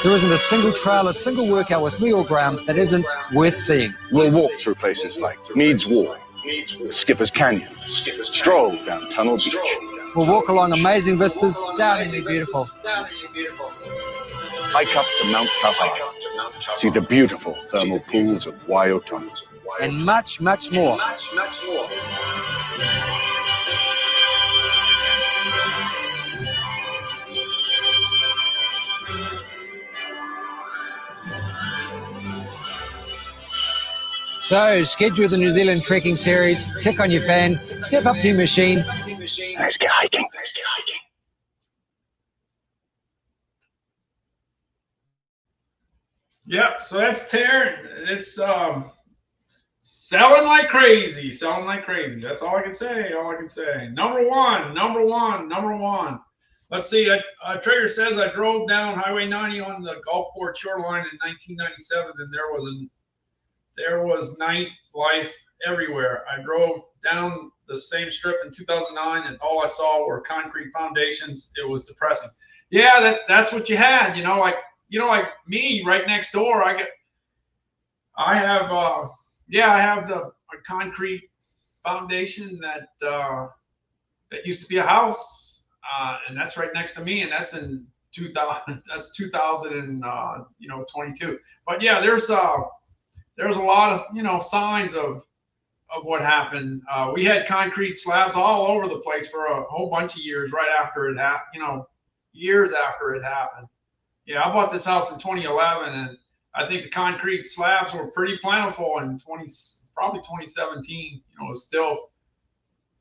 There isn't a single trail, a single workout with me or Graham that isn't worth seeing. We'll walk through places like Meads Walk, Skipper's Canyon, stroll down Tunnel Beach. We'll walk along amazing vistas, stunningly beautiful. Hike up to Mount Tauhara, see the beautiful thermal pools of Waiotani. And much, much more. So, schedule the New Zealand trekking series, click on your fan, step up to your machine. Let's get hiking. Yep, so that's tearing. It's selling like crazy. That's all I can say. Number one. Let's see. Traeger says I drove down Highway 90 on the Gulfport shoreline in 1997, and there was nightlife everywhere. I drove down the same strip in 2009, and all I saw were concrete foundations. It was depressing. Yeah, that's what you had. Like me right next door. I have a concrete foundation that used to be a house, and that's right next to me, and that's in 2000. That's 2022. But yeah, there's a lot of signs of what happened. We had concrete slabs all over the place for a whole bunch of years right after it happened. Years after it happened. Yeah, I bought this house in 2011, and I think the concrete slabs were pretty plentiful in probably 2017. You know, it was still,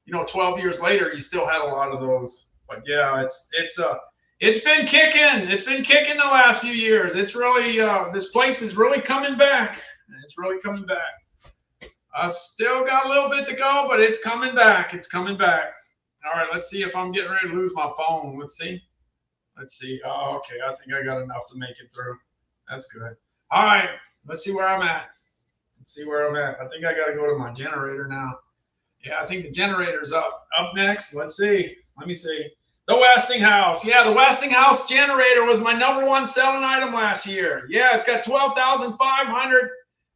you know, 12 years later, you still had a lot of those. But yeah, it's been kicking. It's been kicking the last few years. It's really this place is really coming back. It's really coming back. I still got a little bit to go, but it's coming back. It's coming back. All right, let's see if I'm getting ready to lose my phone. Let's see. Let's see. Oh, okay. I think I got enough to make it through. That's good. All right. Let's see where I'm at. Let's see where I'm at. I think I got to go to my generator now. Yeah, I think the generator's up next. Let's see. Let me see. The Westinghouse. Yeah, the Westinghouse Generator was my #1 selling item last year. Yeah, it's got 12,500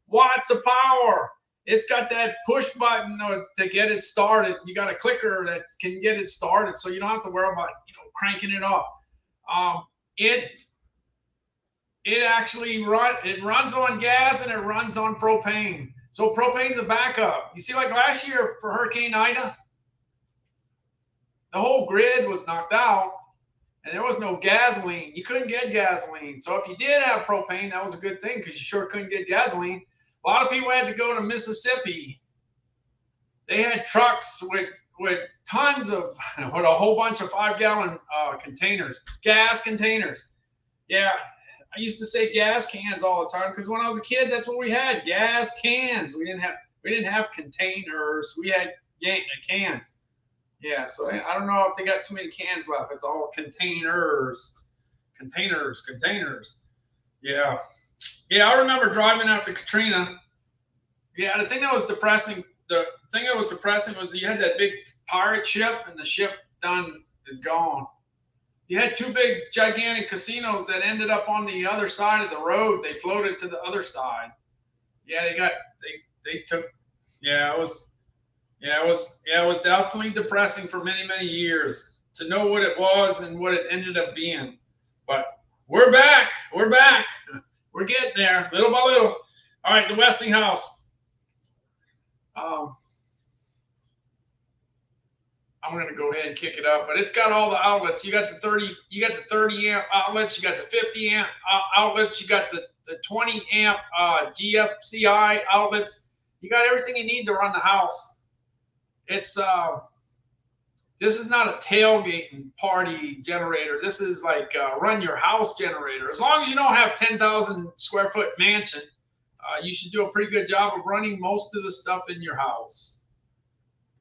watts of power. It's got that push button to get it started. You got a clicker that can get it started, so you don't have to worry about cranking it up. It actually runs on gas and it runs on propane. So propane's a backup. You see, like last year for Hurricane Ida, the whole grid was knocked out and there was no gasoline. You couldn't get gasoline. So if you did have propane, that was a good thing because you sure couldn't get gasoline. A lot of people had to go to Mississippi. They had trucks with tons of, with a whole bunch of 5-gallon containers, gas containers. Yeah, I used to say gas cans all the time because when I was a kid, that's what we had, gas cans. We didn't have containers. We had cans. Yeah, so I don't know if they got too many cans left. It's all containers. Yeah. Yeah, I remember driving out to Katrina. Yeah, the thing that was depressing was that you had that big pirate ship and the ship is gone. You had 2 big gigantic casinos that ended up on the other side of the road. They floated to the other side. Yeah, they took, yeah, it was definitely depressing for many, many years to know what it was and what it ended up being. But we're back. We're getting there, little by little. All right, the Westinghouse. I'm going to go ahead and kick it up, but it's got all the outlets. You got the 30 amp outlets. You got the 50 amp outlets. You got the 20 amp GFCI outlets. You got everything you need to run the house. It's this is not a tailgating party generator. This is like run your house generator. As long as you don't have 10,000 square foot mansion, you should do a pretty good job of running most of the stuff in your house.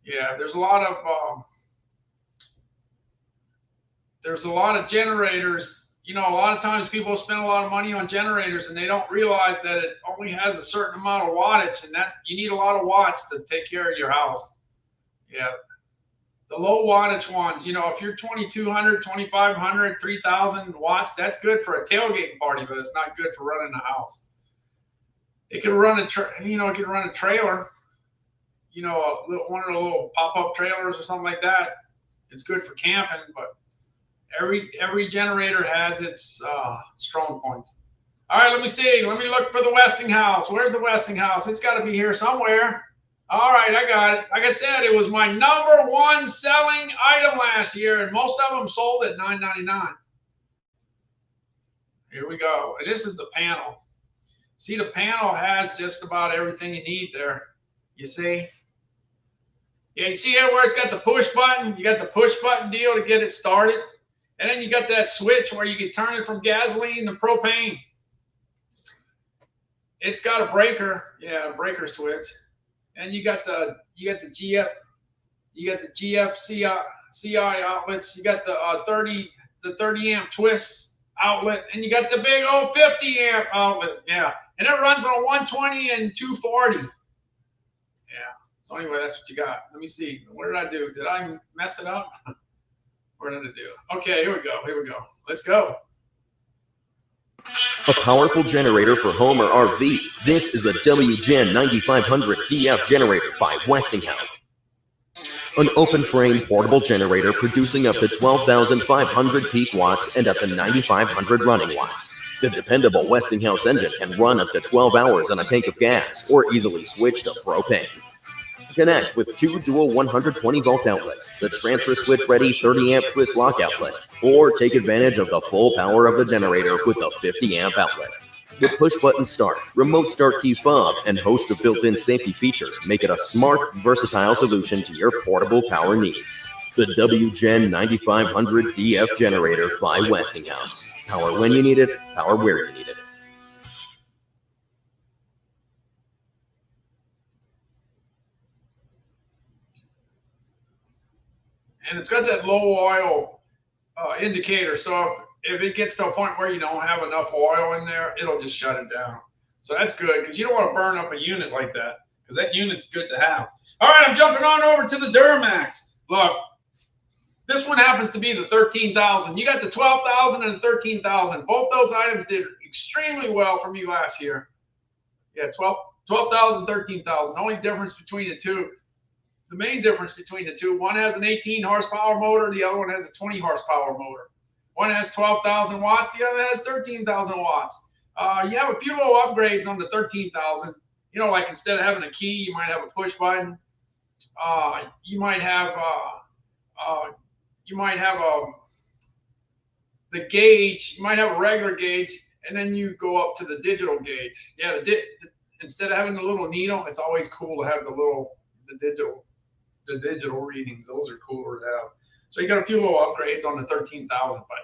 Yeah, there's a lot of generators. You know, a lot of times people spend a lot of money on generators and they don't realize that it only has a certain amount of wattage, and you need a lot of watts to take care of your house. Yeah. The low wattage ones, you know, if you're 2,200, 2,500, 3,000 watts, that's good for a tailgate party, but it's not good for running a house. It can run a trailer, you know, one of the little pop-up trailers or something like that. It's good for camping, but every generator has its strong points. All right, let me see. Let me look for the Westinghouse. Where's the Westinghouse? It's got to be here somewhere. All right, I got it. Like I said, it was my #1 selling item last year, and most of them sold at $9.99. Here we go. And this is the panel. See, the panel has just about everything you need there. You see? Yeah, you see here where it's got the push button? You got the push button deal to get it started. And then you got that switch where you can turn it from gasoline to propane. It's got a breaker. Yeah, a breaker switch. And you got the GFCI outlets. You got the 30 amp twist outlet, and you got the big old 50 amp outlet. Yeah, and it runs on 120 and 240. Yeah. So anyway, that's what you got. Let me see. What did I do? Did I mess it up? What did I do? Okay, here we go. Let's go. A powerful generator for home or RV. This is the WGen 9500 DF generator by Westinghouse. An open-frame portable generator producing up to 12,500 peak watts and up to 9,500 running watts. The dependable Westinghouse engine can run up to 12 hours on a tank of gas or easily switch to propane. Connect with 2 dual 120-volt outlets, the transfer switch-ready 30-amp twist lock outlet, or take advantage of the full power of the generator with the 50-amp outlet. With push-button start, remote start key fob, and host of built-in safety features make it a smart, versatile solution to your portable power needs. The WGen 9500 DF generator by Westinghouse. Power when you need it, power where you need it. And it's got that low oil indicator. So if it gets to a point where you don't have enough oil in there, it'll just shut it down. So that's good because you don't want to burn up a unit like that because that unit's good to have. All right, I'm jumping on over to the Duramax. Look, this one happens to be the 13,000. You got the 12,000 and the 13,000. Both those items did extremely well for me last year. Yeah, 12,000, 13,000. The only difference between the two, the main difference between the two, one has an 18 horsepower motor, the other one has a 20 horsepower motor. One has 12,000 watts, the other has 13,000 watts. You have a few little upgrades on the 13,000. You know, like instead of having a key, you might have a push button. You might have the gauge. You might have a regular gauge, and then you go up to the digital gauge. Yeah, instead of having the little needle, it's always cool to have the digital readings. Those are cooler to have. So you got a few little upgrades on the 13,000, but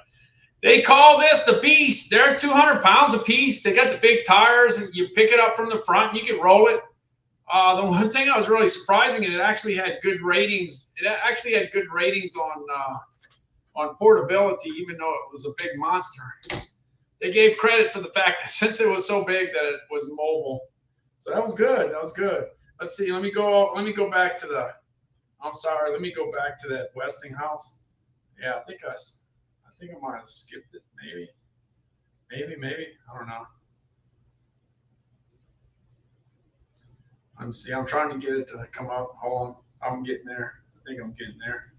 they call this the Beast. They're 200 pounds a piece. They got the big tires, and you pick it up from the front, and you can roll it. The one thing that was really surprising, it actually had good ratings. It actually had good ratings on portability, even though it was a big monster. They gave credit for the fact that since it was so big that it was mobile. So that was good. That was good. Let's see. Let me go back to the. I'm sorry. Let me go back to that Westinghouse. Yeah, I think I might have skipped it. Maybe. I don't know. I'm trying to get it to come up. Hold on. I'm getting there. I think I'm getting there.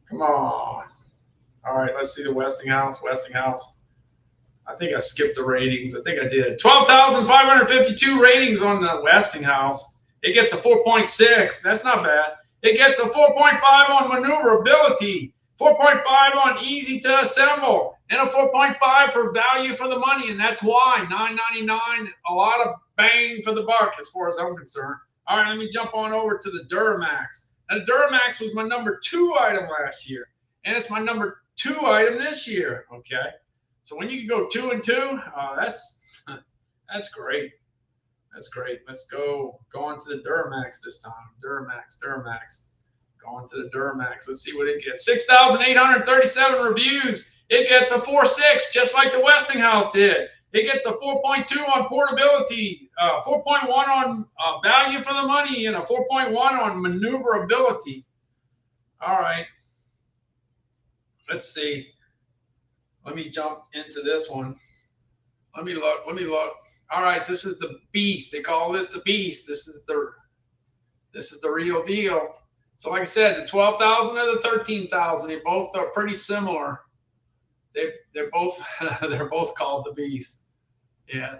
Come on. All right, let's see the Westinghouse. I think I skipped the ratings. I think I did. 12,552 ratings on the Westinghouse. It gets a 4.6. That's not bad. It gets a 4.5 on maneuverability, 4.5 on easy to assemble, and a 4.5 for value for the money. And that's why $9.99, a lot of bang for the buck as far as I'm concerned. All right, let me jump on over to the Duramax. Now, the Duramax was my number 2 item last year, and it's my number 2 item this year. Okay, so when you can go 2 and 2, that's great. That's great. Let's go on to the Duramax this time. Duramax. Go on to the Duramax. Let's see what it gets. 6,837 reviews. It gets a 4.6, just like the Westinghouse did. It gets a 4.2 on portability, 4.1 on value for the money, and a 4.1 on maneuverability. All right. Let's see. Let me jump into this one. Let me look. All right, this is the Beast. They call this the Beast. This is the real deal. So like I said, the 12,000 or the 13,000, they both are pretty similar. They're both called the Beast. Yeah,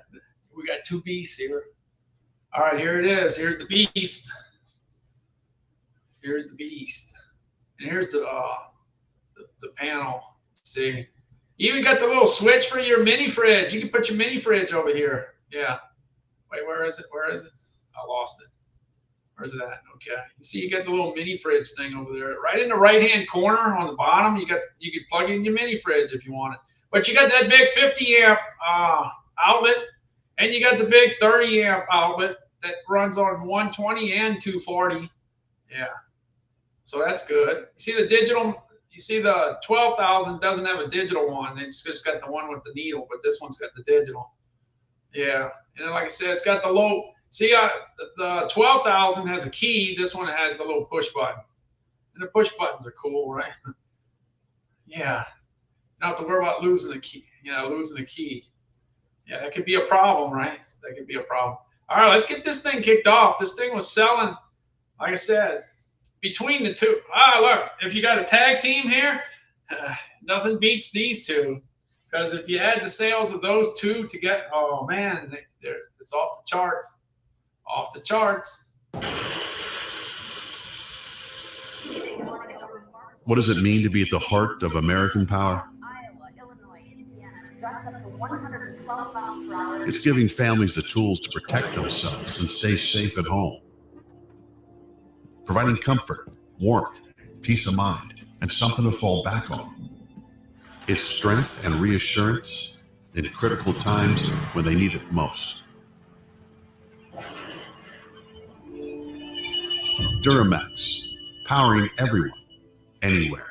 we got 2 Beasts here. All right, here it is. Here's the Beast. Here's the Beast. And here's the panel. See, you even got the little switch for your mini fridge. You can put your mini fridge over here. Yeah. Wait, where is it? I lost it. Where's it at? Okay. You see, you got the little mini fridge thing over there, right in the right-hand corner on the bottom. You can plug in your mini fridge if you want it. But you got that big 50 amp outlet, and you got the big 30 amp outlet that runs on 120 and 240. Yeah. So that's good. You see the digital. You see the 12,000 doesn't have a digital one. It's just got the one with the needle, but this one's got the digital. Yeah. And then, like I said, it's got the low. See, the 12,000 has a key. This one has the little push button. And the push buttons are cool, right? Yeah. You don't have to worry about losing the key. Yeah, that could be a problem, right? That could be a problem. All right, let's get this thing kicked off. This thing was selling, like I said, between the two. Look, if you got a tag team here, nothing beats these two. Because if you add the sales of those two to get, oh man, it's off the charts. Off the charts. What does it mean to be at the heart of American power? Iowa, Illinois, Indiana, gusts up to 112 miles per hour It's giving families the tools to protect themselves and stay safe at home. Providing comfort, warmth, peace of mind, and something to fall back on. It's strength and reassurance in critical times when they need it most. Duramax, powering everyone, anywhere.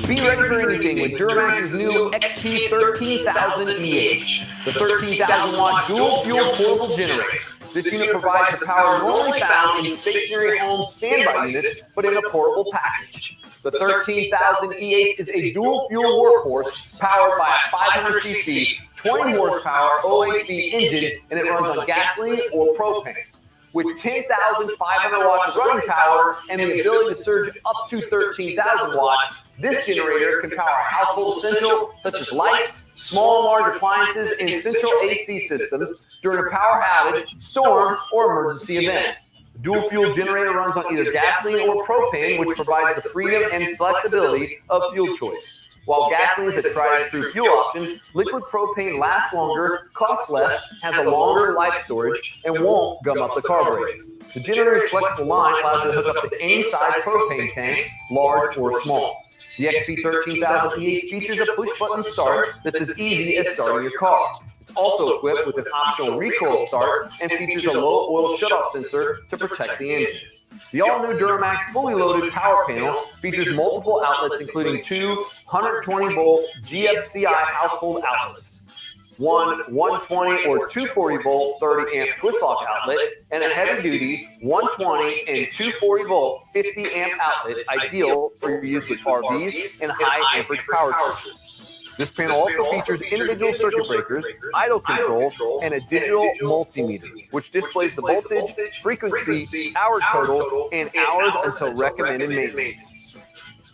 Be ready for anything with Duramax's new XP 13000 EH, the 13,000 watt dual fuel portable generator. This unit provides the power normally found in stationary home standby units, but in a portable package. The 13,000 EH is a dual fuel workhorse powered by a 500cc, 20 horsepower OHV engine, and it runs on gasoline or propane. With 10,500 watts of running power and the ability to surge up to 13,000 watts, this generator can power household essentials such as lights, small and large appliances, and central AC systems during a power outage, storm, or emergency event. The dual fuel generator runs on either gasoline or propane, which provides the freedom and flexibility of fuel choice. While gasoline is a tried-and-true fuel option, liquid propane lasts longer, costs less, has a longer life storage, and won't gum up the carburetor. The generator's flexible line allows you to hook up to any size propane tank, large or small. The XP 13000 EH features a push-button start that's as easy as starting your car. It's also equipped with an optional recoil start and features a low oil shutoff sensor to protect the engine. The all-new Duramax fully loaded power panel features multiple outlets, including two 120-volt GFCI household outlets, one 120 or 240-volt 30-amp twist-lock outlet, and a heavy-duty 120 and 240-volt 50-amp outlet, ideal for your use with RVs and high-amperage power chargers. This panel also features individual circuit breakers, idle control, and a digital multimeter, which displays the voltage, frequency, hour total, and hours until recommended maintenance.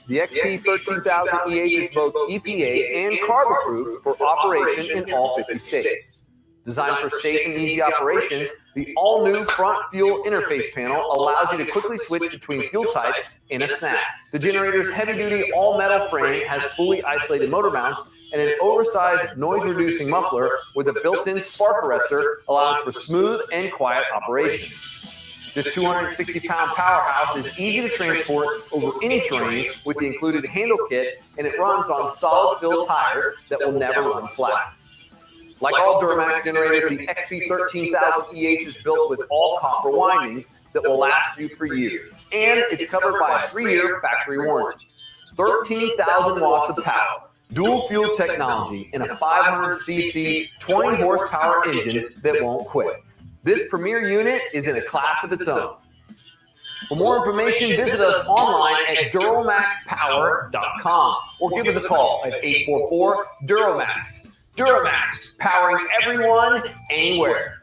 The XP 13000 EH is both EPA and CARB approved for operation in all 50 states. Designed for safe and easy operation, the all-new front fuel interface panel allows you to quickly switch between fuel types in a snap. The generator's heavy-duty all-metal frame has fully isolated motor mounts and an oversized noise-reducing muffler with a built-in spark arrestor, allowing for smooth and quiet operation. This 260-pound powerhouse is easy to transport over any terrain with the included handle kit, and it runs on solid fill tire that will never run flat. Like all Duramax generators, the XP 13000 EH is built with all copper windings that will last you for years, and it's covered by a 3-year factory warranty. 13,000 watts of power, dual fuel technology, and a 500cc 20 horsepower engine that won't quit. This premier unit is in a class of its own. For more information, visit us online at DuramaxPower.com or give us a call at 844-DURAMAX. Duramax, powering everyone, anywhere.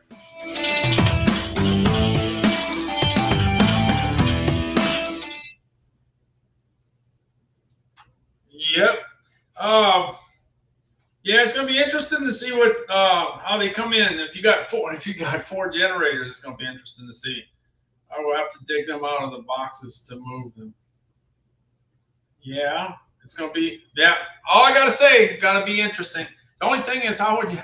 Yep. Yeah, it's gonna be interesting to see what how they come in. If you got four generators, it's gonna be interesting to see. I will have to dig them out of the boxes to move them. Yeah, it's gonna be. Yeah, all I gotta say, it's gonna be interesting. The only thing is, how would you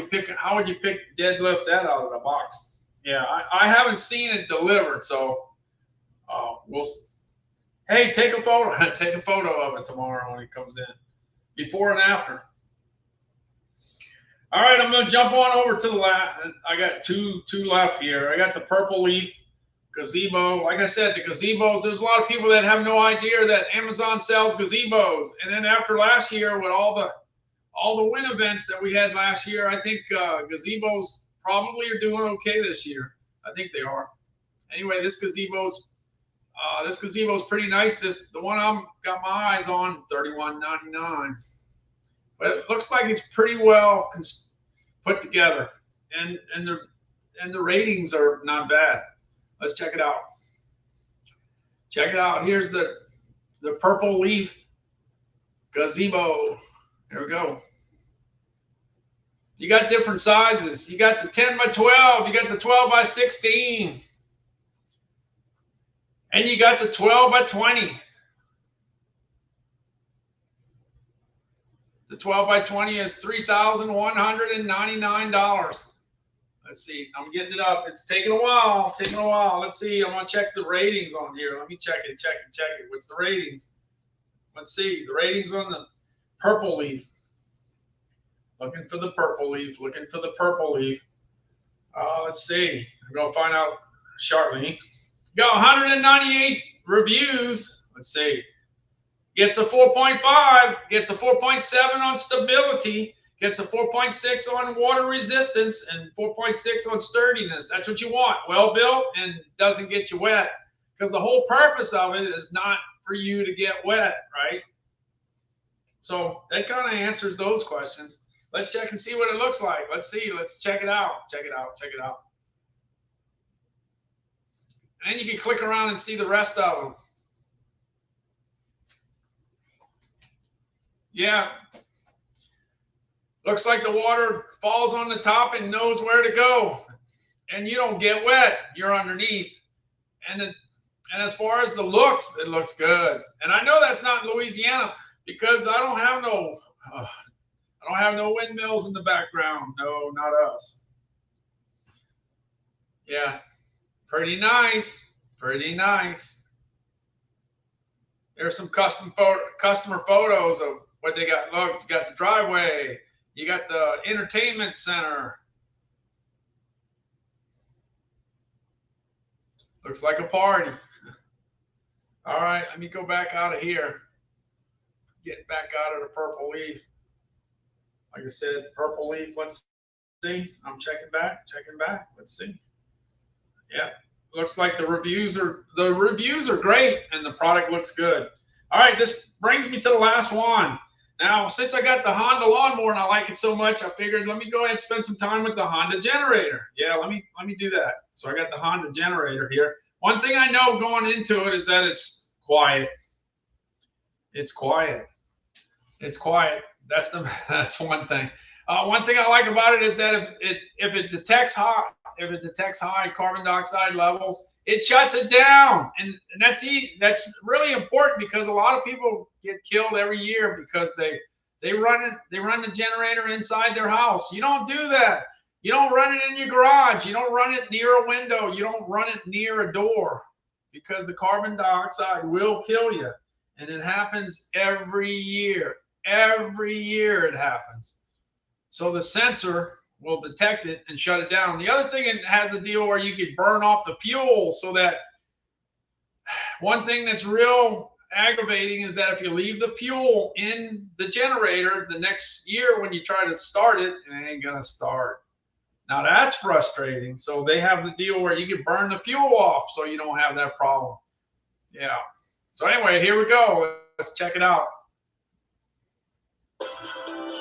pick deadlift that out of the box? Yeah, I haven't seen it delivered, so we'll. Hey, take a photo. Take a photo of it tomorrow when it comes in, before and after. All right, I'm gonna jump on over to the left. I got two left here. I got the purple leaf gazebo. Like I said, the gazebos. There's a lot of people that have no idea that Amazon sells gazebos. And then after last year, with all the wind events that we had last year, I think gazebos probably are doing okay this year. I think they are. Anyway, this gazebo's pretty nice. The one I'm got my eyes on, $31.99. But it looks like it's pretty well put together, and the ratings are not bad. Let's check it out. Check it out. Here's the purple leaf gazebo. There we go. You got different sizes. You got the 10 by 12. You got the 12 by 16. And you got the 12 by 20. The 12 by 20 is $3,199. Let's see. I'm getting it up. It's taking a while. Let's see. I'm going to check the ratings on here. Let me check it. What's the ratings? Let's see. The ratings on the purple leaf. Looking for the purple leaf. Let's see. I'm going to find out shortly. Got 198 reviews. Let's see. Gets a 4.5. Gets a 4.7 on stability. Gets a 4.6 on water resistance and 4.6 on sturdiness. That's what you want. Well built and doesn't get you wet. Because the whole purpose of it is not for you to get wet, right? So that kind of answers those questions. Let's check and see what it looks like. Let's see. Let's check it out. Check it out. And you can click around and see the rest of them. Yeah. Looks like the water falls on the top and knows where to go. And you don't get wet. You're underneath. And as far as the looks, it looks good. And I know that's not in Louisiana because I don't have no windmills in the background. No, not us. Yeah. Pretty nice. There's some customer photos of what they got. Look, you got the driveway. You got the entertainment center. Looks like a party. All right, let me go back out of here. Getting back out of the purple leaf. Like I said, purple leaf. Let's see. I'm checking back. Let's see. Yeah, looks like the reviews are great and the product looks good. All right, this brings me to the last one. Now, since I got the Honda lawnmower and I like it so much, I figured let me go ahead and spend some time with the Honda generator. Yeah, let me do that. So I got the Honda generator here. One thing I know going into it is that it's quiet. It's quiet. That's one thing. One thing I like about it is that if it detects high carbon dioxide levels, it shuts it down, and that's really important because a lot of people get killed every year because they run the generator inside their house. You don't do that. You don't run it in your garage. You don't run it near a window. You don't run it near a door because the carbon dioxide will kill you, and it happens every year. Every year it happens. So the sensor will detect it and shut it down. The other thing, it has a deal where you could burn off the fuel, so that one thing that's real aggravating is that if you leave the fuel in the generator the next year when you try to start it, it ain't gonna start. Now that's frustrating. So they have the deal where you can burn the fuel off so you don't have that problem. Yeah. So anyway, here we go. Let's check it out.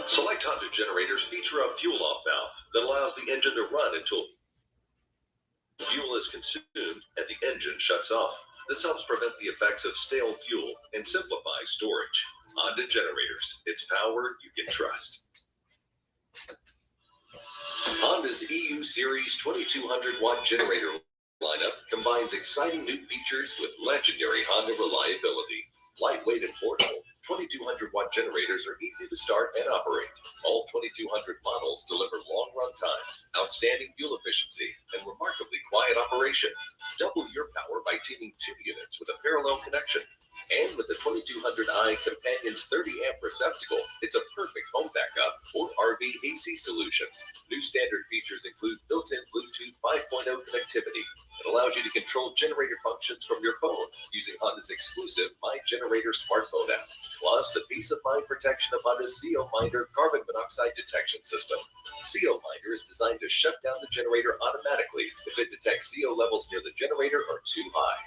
Select Honda generators feature a fuel-off valve that allows the engine to run until fuel is consumed and the engine shuts off. This helps prevent the effects of stale fuel and simplify storage. Honda generators, it's power you can trust. Honda's EU Series 2200-watt generator lineup combines exciting new features with legendary Honda reliability. Lightweight and portable, 2200-watt generators are easy to start and operate. All 2200 models deliver long run times, outstanding fuel efficiency, and remarkably quiet operation. Double your power by teaming 2 units with a parallel connection. And with the 2200i Companion's 30-amp receptacle, it's a perfect home backup or RV AC solution. New standard features include built-in Bluetooth 5.0 connectivity that allows you to control generator functions from your phone using Honda's exclusive My Generator smartphone app. Plus, the peace of mind protection of Honda's CO Minder carbon monoxide detection system. CO Minder is designed to shut down the generator automatically if it detects CO levels near the generator are too high.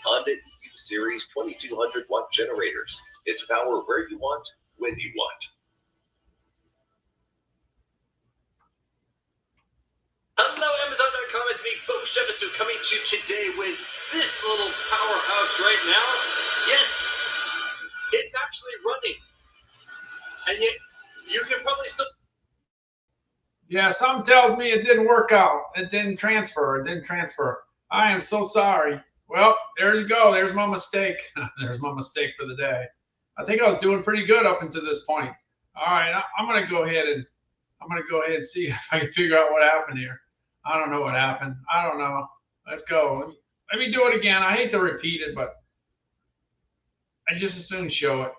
Honda EU Series 2200-watt generators. It's power where you want, when you want. Hello, Amazon.com. It's me, Bo Shevistu, coming to you today with this little powerhouse right now. Yes, it's actually running. And yet, you can probably still Yeah, something tells me it didn't work out. It didn't transfer. It didn't transfer. I am so sorry. Well, there you go. There's my mistake. There's my mistake for the day. I think I was doing pretty good up until this point. All right, I'm gonna go ahead and see if I can figure out what happened here. I don't know what happened. I don't know. Let's go. Let me do it again. I hate to repeat it, but I just as soon show it.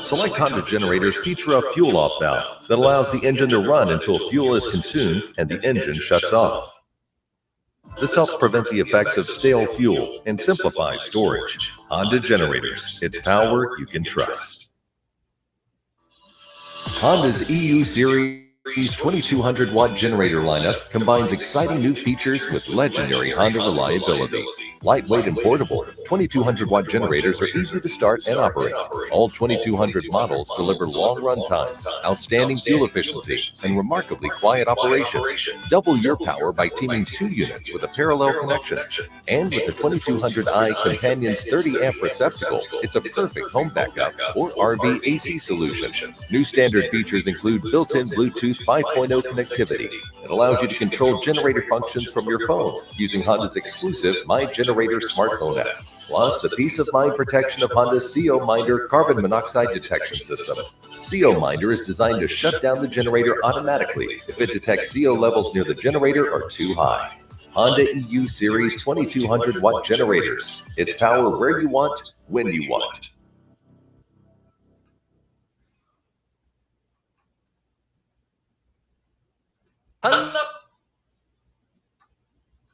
Select Honda generators feature a fuel-off valve that allows the engine to run until fuel is consumed and the engine shuts off. This helps prevent the effects of stale fuel and simplifies storage. Honda generators, it's power you can trust. Honda's EU Series 2200-watt generator lineup combines exciting new features with legendary Honda reliability. Lightweight and portable, 2200-watt generators are easy to start and operate. All 2200 models deliver long run times, outstanding fuel efficiency, and remarkably quiet operation. Double your power by teaming 2 units with a parallel connection. And with the 2200i Companion's 30-amp receptacle, it's a perfect home backup or RV AC solution. New standard features include built-in Bluetooth 5.0 connectivity that allows you to control generator functions from your phone using Honda's exclusive My Generator smartphone app, plus the peace of mind protection of Honda's CO Minder carbon monoxide detection system. CO Minder is designed to shut down the generator automatically if it detects CO levels near the generator are too high. Honda EU Series 2200-watt generators. It's power where you want, when you want.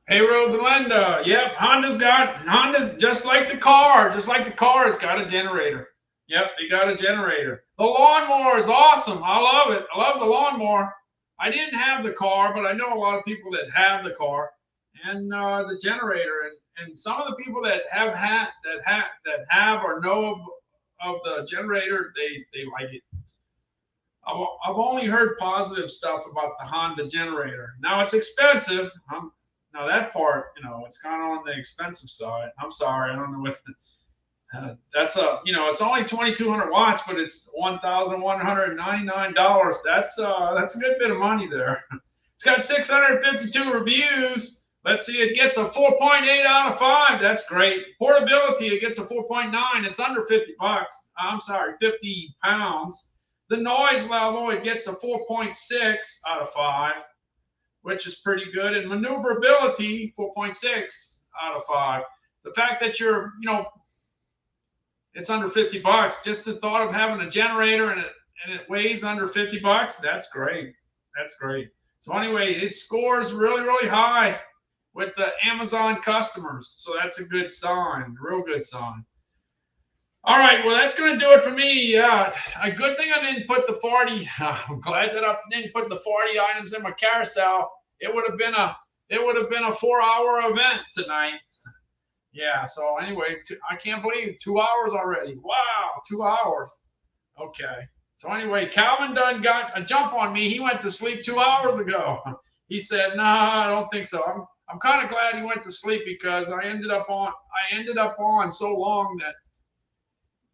Hey, Rosalinda. Yep, Honda, just like the car, it's got a generator. Yep, they got a generator. The lawnmower is awesome. I love it. I love the lawnmower. I didn't have the car, but I know a lot of people that have the car and the generator. And some of the people that have or know of the generator, they like it. I've only heard positive stuff about the Honda generator. Now it's expensive. Now that part, it's kind of on the expensive side. I'm sorry, I don't know what. That's it's only 2,200 watts, but it's $1,199. That's a good bit of money there. It's got 652 reviews. Let's see, it gets a 4.8 out of 5. That's great. Portability, it gets a 4.9. It's under 50 bucks. I'm sorry, 50 pounds. The noise level, it gets a 4.6 out of 5. Which is pretty good. And maneuverability, 4.6 out of 5. The fact that it's under 50 bucks, just the thought of having a generator and it weighs under 50 bucks, that's great. That's great. So anyway, it scores really, really high with the Amazon customers. So that's a good sign, real good sign. All right, well, that's going to do it for me. A good thing I didn't put the 40. I'm glad that I didn't put the 40 items in my carousel. It would have been a 4-hour event tonight. Yeah. So anyway, I can't believe 2 hours already. Wow, 2 hours. Okay. So anyway, Calvin Dunn got a jump on me. He went to sleep 2 hours ago. He said, "No, I don't think so." I'm kind of glad he went to sleep because I ended up on so long that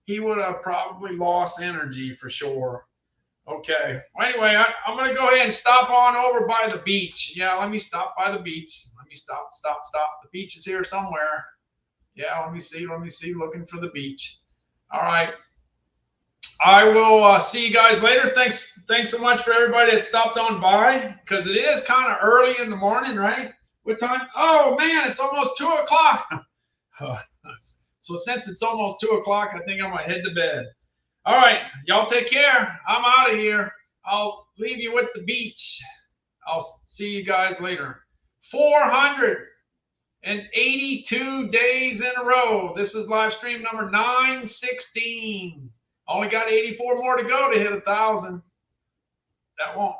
he would have probably lost energy for sure. Okay. Well, anyway, I'm going to go ahead and stop on over by the beach. Yeah, let me stop by the beach. Let me stop. The beach is here somewhere. Yeah, let me see. Looking for the beach. All right. I will see you guys later. Thanks so much for everybody that stopped on by because it is kind of early in the morning, right? What time? Oh, man, it's almost 2 o'clock. So since it's almost 2 o'clock, I think I'm going to head to bed. All right. Y'all take care. I'm out of here. I'll leave you with the beach. I'll see you guys later. 482 days in a row. This is live stream number 916. Only got 84 more to go to hit 1,000. That won't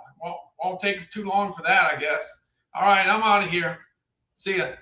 take too long for that, I guess. All right. I'm out of here. See ya.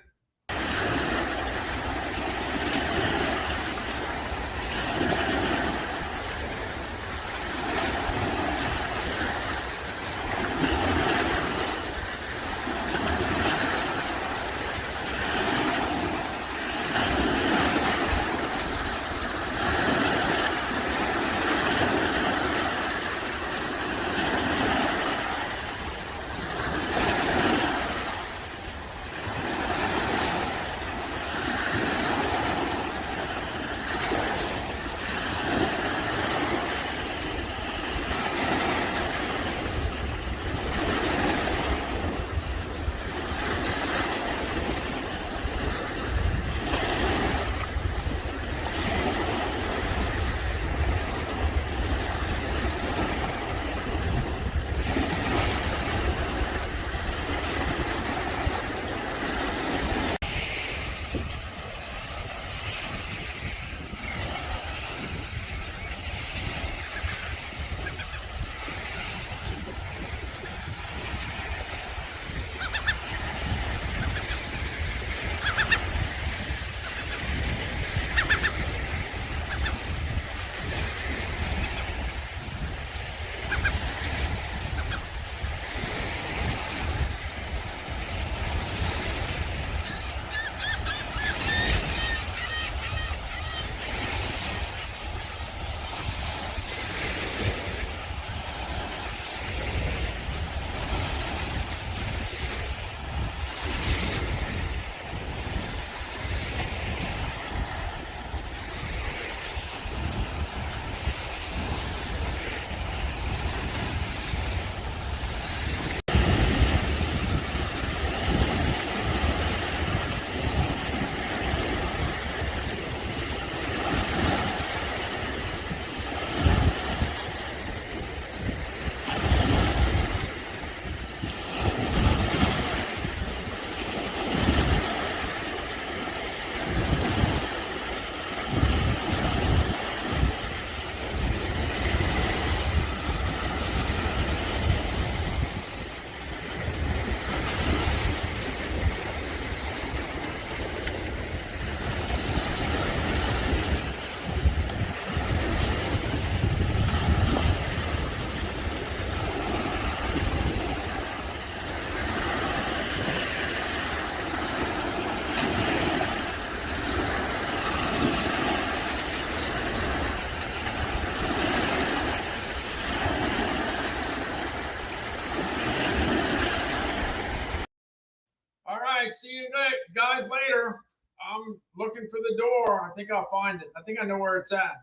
right. See you guys later. I'm looking for the door. I think I'll find it. I think I know where it's at.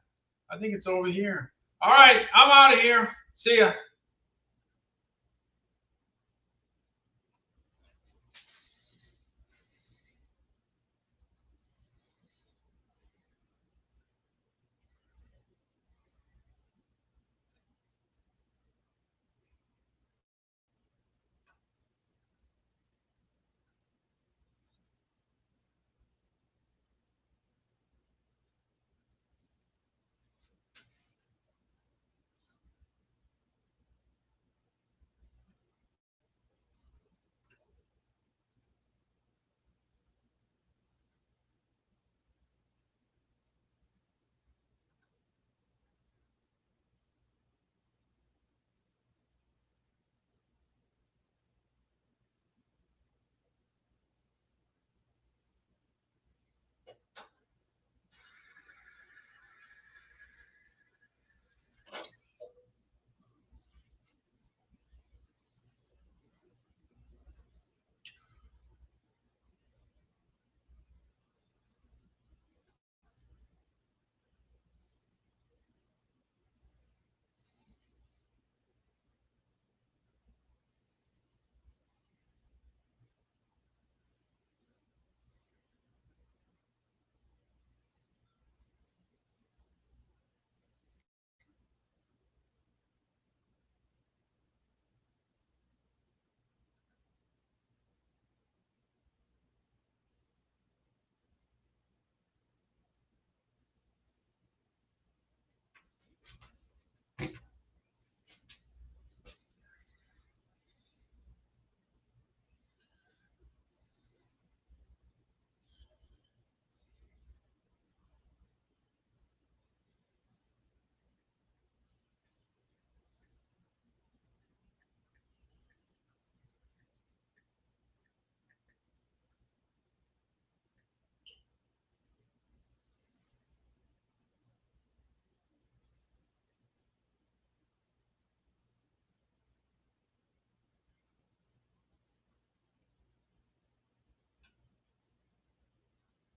I think it's over here. All right. I'm out of here. See ya.